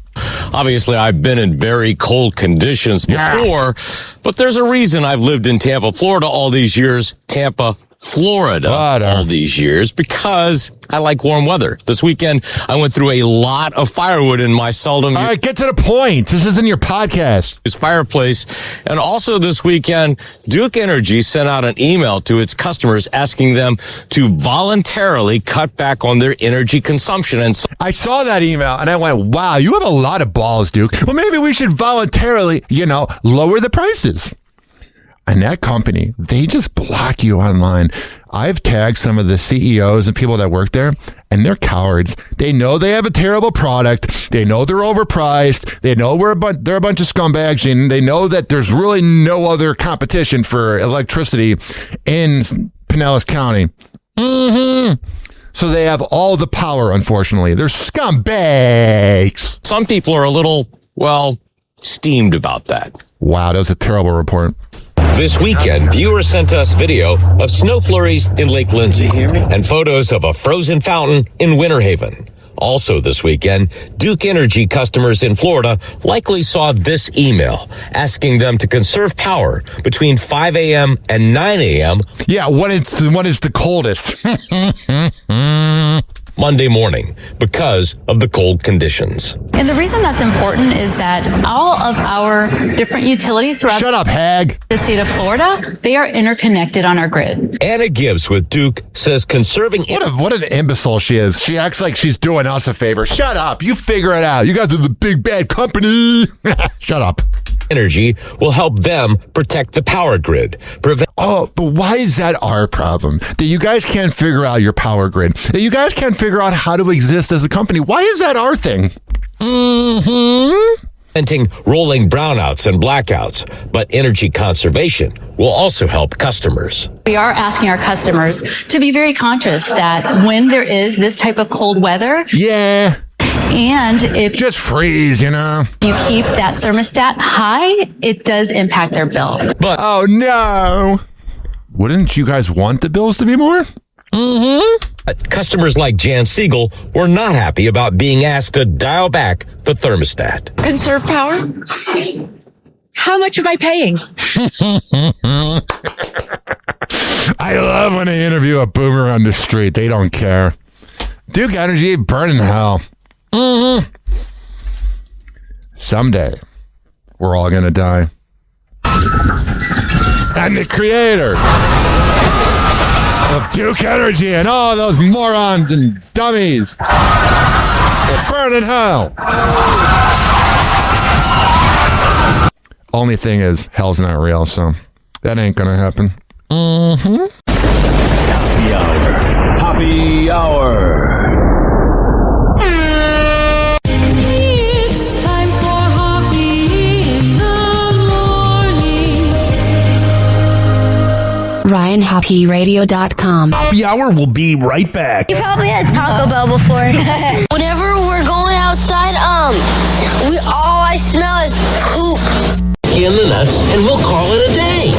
Obviously, I've been in very cold conditions before, but there's a reason I've lived in Tampa, Florida all these years. Tampa, Florida all these years, because I like warm weather. This weekend, I went through a lot of firewood in my seldom... All right, get to the point. This isn't your podcast. ...his fireplace. And also this weekend, Duke Energy sent out an email to its customers asking them to voluntarily cut back on their energy consumption. And I saw that email and I went, wow, you have a lot of balls, Duke. Well, maybe we should voluntarily, lower the prices. And that company, they just block you online. I've tagged some of the CEOs and people that work there, and they're cowards. They know they have a terrible product. They know they're overpriced. They know they're a bunch of scumbags, and they know that there's really no other competition for electricity in Pinellas County. So they have all the power, unfortunately. They're scumbags. Some people are a little, steamed about that. Wow, that was a terrible report. This weekend, viewers sent us video of snow flurries in Lake Lindsay and photos of a frozen fountain in Winter Haven. Also this weekend, Duke Energy customers in Florida likely saw this email asking them to conserve power between 5 a.m. and 9 a.m. Yeah, when it's the coldest. Monday morning because of the cold conditions. And the reason that's important is that all of our different utilities throughout the state of Florida, they are interconnected on our grid. Anna Gibbs with Duke says conserving... What an imbecile she is. She acts like she's doing us a favor. Shut up. You figure it out. You guys are the big bad company. Shut up. Energy will help them protect the power grid. But why is that our problem? That you guys can't figure out your power grid? That you guys can't figure out how to exist as a company? Why is that our thing? Preventing rolling brownouts and blackouts, but energy conservation will also help customers. We are asking our customers to be very conscious that when there is this type of cold weather... Yeah. And if just freeze, you keep that thermostat high, it does impact their bill. But oh no. Wouldn't you guys want the bills to be more? Customers like Jan Siegel were not happy about being asked to dial back the thermostat. Conserve power? How much am I paying? I love when they interview a boomer on the street. They don't care. Duke Energy burning hell. Someday, we're all gonna die. And the creator of Duke Energy and all those morons and dummies will burn in hell. Only thing is, hell's not real, so that ain't gonna happen. Happy hour. Happy hour. RyanHappyRadio.com. Happy Hour will be right back. You probably had Taco Bell before. Whenever we're going outside, all I smell is poop. In the nuts, and we'll call it a day.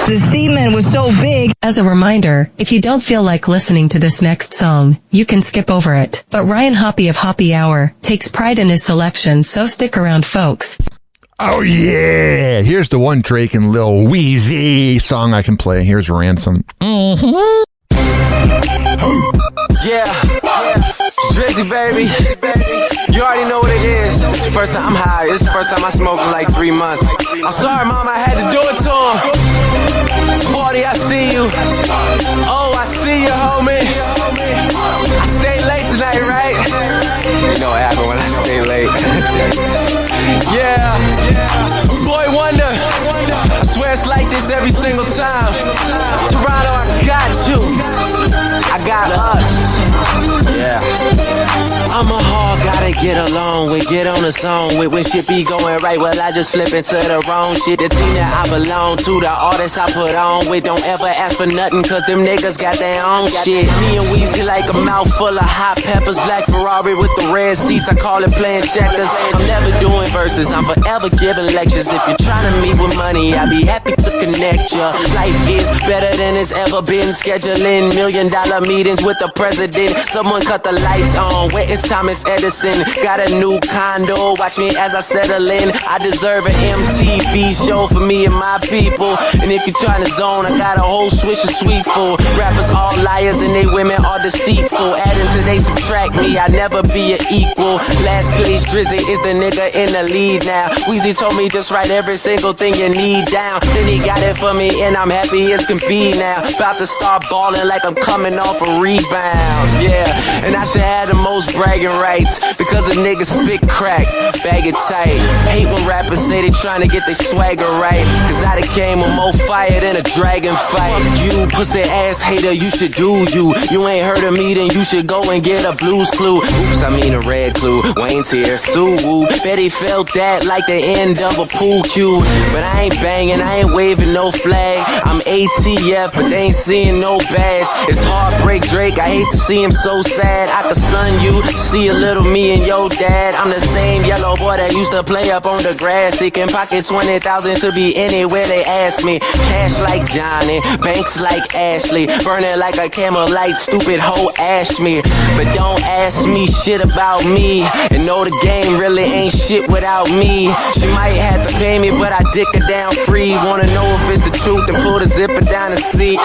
The semen was so big. As a reminder, if you don't feel like listening to this next song, you can skip over it. But Ryan Hoppe of Happy Hour takes pride in his selection, so stick around, folks. Oh, yeah. Here's the one Drake and Lil Weezy song I can play. Here's Ransom. Yeah. Drizzy, baby. You already know what it is. It's the first time I'm high. It's the first time I smoked in like 3 months. I'm sorry, Mom, I had to do it to him. 40, I see you. Oh, I see you, homie. I stayed late tonight, right? You know what happened when I stay late. Yeah. Boy Wonder. I swear it's like this every single time. Toronto, I got you. I got us. Yeah. I'm a hog, gotta get along with, get on the song with. When shit be going right, well, I just flip into the wrong shit. The team that I belong to, the artists I put on with. Don't ever ask for nothing, cause them niggas got their own shit. Me and Weezy like a mouthful of hot peppers. Black Ferrari with the red seats, I call it playing checkers. I'm never doing verses, I'm forever giving lectures. If you're trying to meet with money, I'd be happy to connect ya. Life is better than it's ever been. Scheduling $1 million meetings with the president. Someone cut the lights on, where is Thomas Edison? Got a new condo, watch me as I settle in. I deserve an MTV show for me and my people. And if you're trying to zone, I got a whole swish of sweet full. Rappers all liars and they women are deceitful. Adding to they subtract me, I never be an equal. Last place, Drizzy is the nigga in the lead now. Weezy told me just write every single thing you need down. Then he got it for me and I'm happy as can be now. About to start balling like I'm coming off a rebound. Yeah, and I should have the most bragging rights because a nigga spit crack, bag it tight. Hate when rappers say they trying to get their swagger right, cause I done came with more fire than a dragon fight. You pussy ass hater, you should do you. You ain't heard of me, then you should go and get a Blues Clue. Oops, I mean a red clue. Wayne's here, Sue Woo. Betty felt that like the end of a pool cue. But I ain't banging, I ain't waving no flag. I'm ATF, but they ain't seeing no badge. It's heartbreak Drake, I hate to see him so sad. I could son you, see a little me and your dad. I'm the same yellow boy that used to play up on the grass. He can pocket 20,000 to be anywhere they ask me. Cash like Johnny, banks like Ashley. Burning like a camel light, stupid hoe ash me. But don't ask me shit about me. And know the game really ain't shit without me. She might have to pay me, but I dick her down free. Wanna know if it's the truth, then pull the zipper down the seat.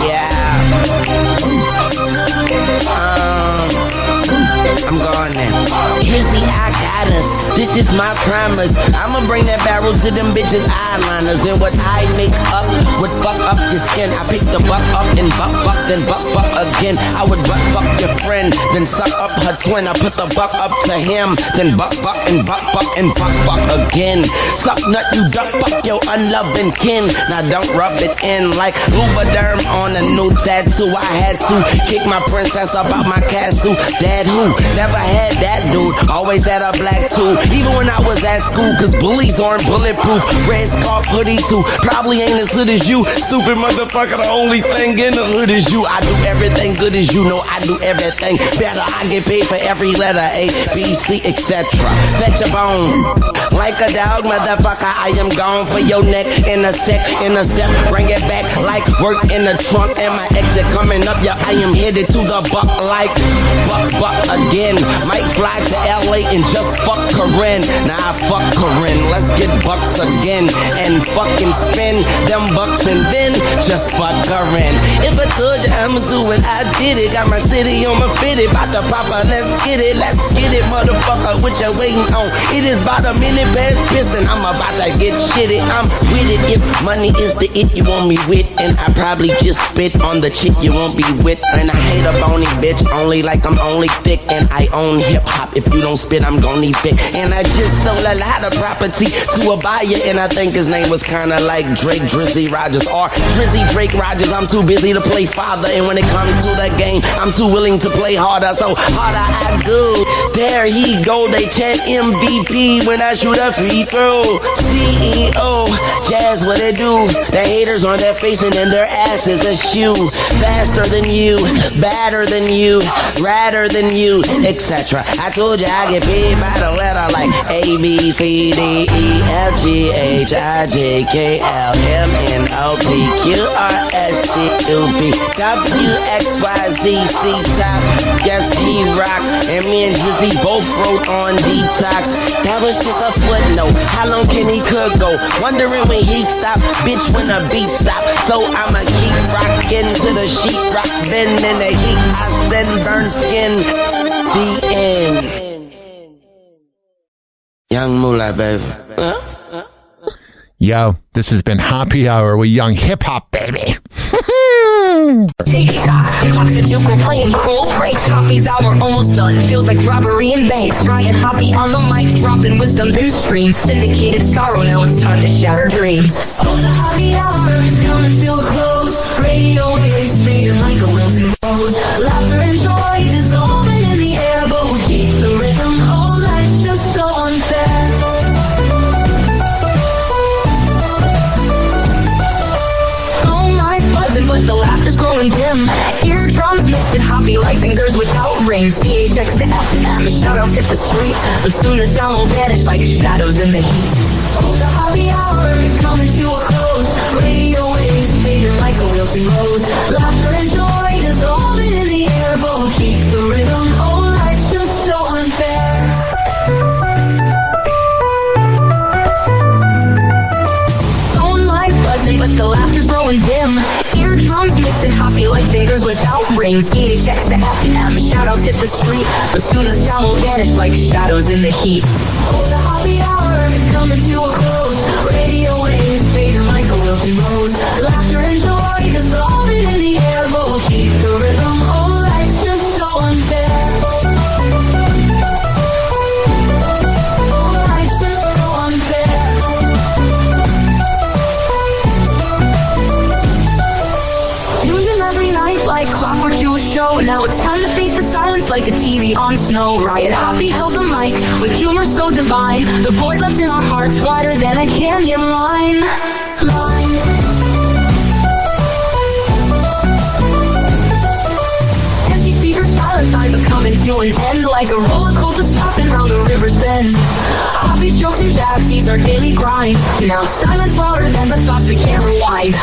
Yeah. I'm going in. Drizzy, I got us. This is my promise. I'ma bring that barrel to them bitches' eyeliners. And what I make up would fuck up your skin. I pick the buck up and buck, then buck again. I would buck your friend, then suck up her twin. I put the buck up to him, then buck and buck again. Suck nut, you duck, fuck your unloving kin. Now don't rub it in like Lubriderm on a new tattoo. I had to kick my princess up out my castle. Dad who? Never had that dude. Always had a black too. Even when I was at school, cause bullies aren't bulletproof. Red scarf hoodie too. Probably ain't as hood as you. Stupid motherfucker, the only thing in the hood is you. I do everything good as you know. I do everything better. I get paid for every letter A, B, C, etc. Fetch a bone. Like a dog, motherfucker, I am gone for your neck in a sec, bring it back like work in the trunk and my exit coming up, yeah, I am headed to the buck like buck again, might fly to LA and just fuck Corinne, nah, fuck Corinne, let's get bucks again, and fucking spend them bucks and then just fuck Corinne, if I told you I'ma do it, I did it, got my city on my fitted, bout to pop her, let's get it, motherfucker, what you waiting on, it is about a minute past piston, I'm about to get shitty, I'm with it, if money is the it you want me with, and I probably just spit on the chick you won't be with, and I hate a bony bitch, only like I'm only thick, and I own hip-hop, if you don't spit, I'm gon' evict, and I just sold a lot of property to a buyer, and I think his name was kinda like Drake Drizzy Rogers, or Drizzy Drake Rogers, I'm too busy to play 5 father. And when it comes to the game, I'm too willing to play harder. So harder I go. There he go. They chant MVP when I shoot a free throw. CEO, Jazz, what they do? The haters on their face and in their asses a shoe. Faster than you, badder than you, radder than you, etc. I told you I get paid by the letter like A, B, C, D, E, F, G, H, I, J, K, L, M, N, O, P, Q, R, S, T, U, V, W, X, Y, Z, C, top. Yes, he rock. And me and Drizzy both wrote on Detox. That was just a footnote. How long can he could go? Wondering when he stop, bitch, when the beat stop. So I'ma keep rocking to the sheetrock, bend in the heat. I send burn skin. The end. Young Moolah, baby. Yo, this has been Happy Hour with Young Hip Hop, baby. TikTok, clocks a joke and playing cruel pranks. Hoppy's hour almost done. Feels like robbery in banks. Ryan Hoppe on the mic, dropping wisdom in streams. Syndicated sorrow, now it's time to shatter dreams. Oh, the Happy Hour is coming to a close. Radio waves fading like a wilted rose. Laughter and joy dissolving in the air, but we'll keep the rhythm. Oh, life's just so unfair. But the laughter's growing dim. Eardrums mixing Hoppe like fingers without rings. PHX to FM, shout out hit the street. But soon the sound will vanish like shadows in the heat. Oh, the Happy Hour is coming to a close. Radio waves fading like a wilting rose. Laughter and joy dissolving in the air, but we'll keep the rhythm. Oh, life's just so unfair. But the laughter's growing dim. Eardrums mixing Hoppe like fingers without rings. PHX to FM, shoutouts hit the street. But soon the sound will vanish like shadows in the heat. Oh, the Happy Hour is coming to a close. Radio waves fading like a wilting rose. Laughter and joy dissolving in the air, but we'll keep the rhythm. Oh, life's just so unfair. Oh, life's just so unfair. Like clockwork to a show. Now it's time to face the silence like a TV on snow. Riot Hoppe held the mic with humor so divine. The void left in our hearts wider than a canyon line. Empty speakers, silent time but coming to an end. Like a roller coaster stopping round the river's bend. Hoppe jokes and jabs, he's our daily grind. Now silence louder than the thoughts we can't rewind.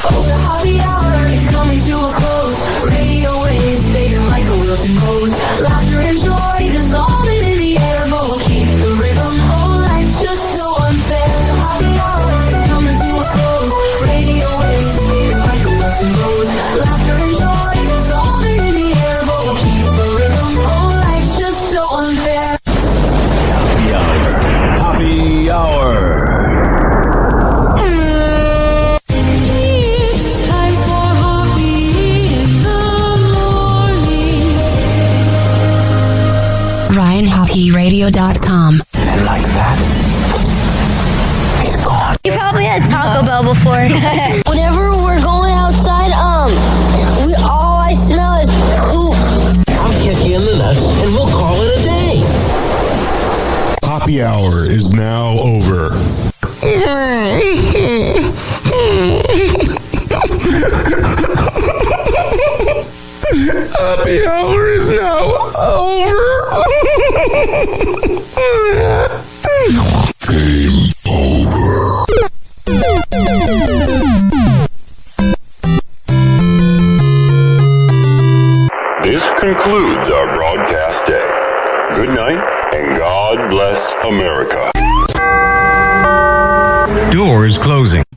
Oh, the Happy Hour is coming to a close. Radio waves fading like a wilting rose. Laughter and joy dissolving in the air, but we'll keep the rhythm. Oh, life's just so unfair. The Happy Hour is coming to a close. Radio waves fading like a wilting rose. Laughter and joy dissolving in the air, but we'll keep the rhythm. Oh, life's just so unfair. Happy Hour. Happy Hour. RyanHoppeRadio.com. And like that, he's gone. You probably had Taco Bell before. Whenever we're going outside, all I smell is poop. I'll kick you in the nuts and we'll call it a day. Happy Hour is now over. Happy Hour is now over. Game over. This concludes our broadcast day. Good night and God bless America. Doors closing.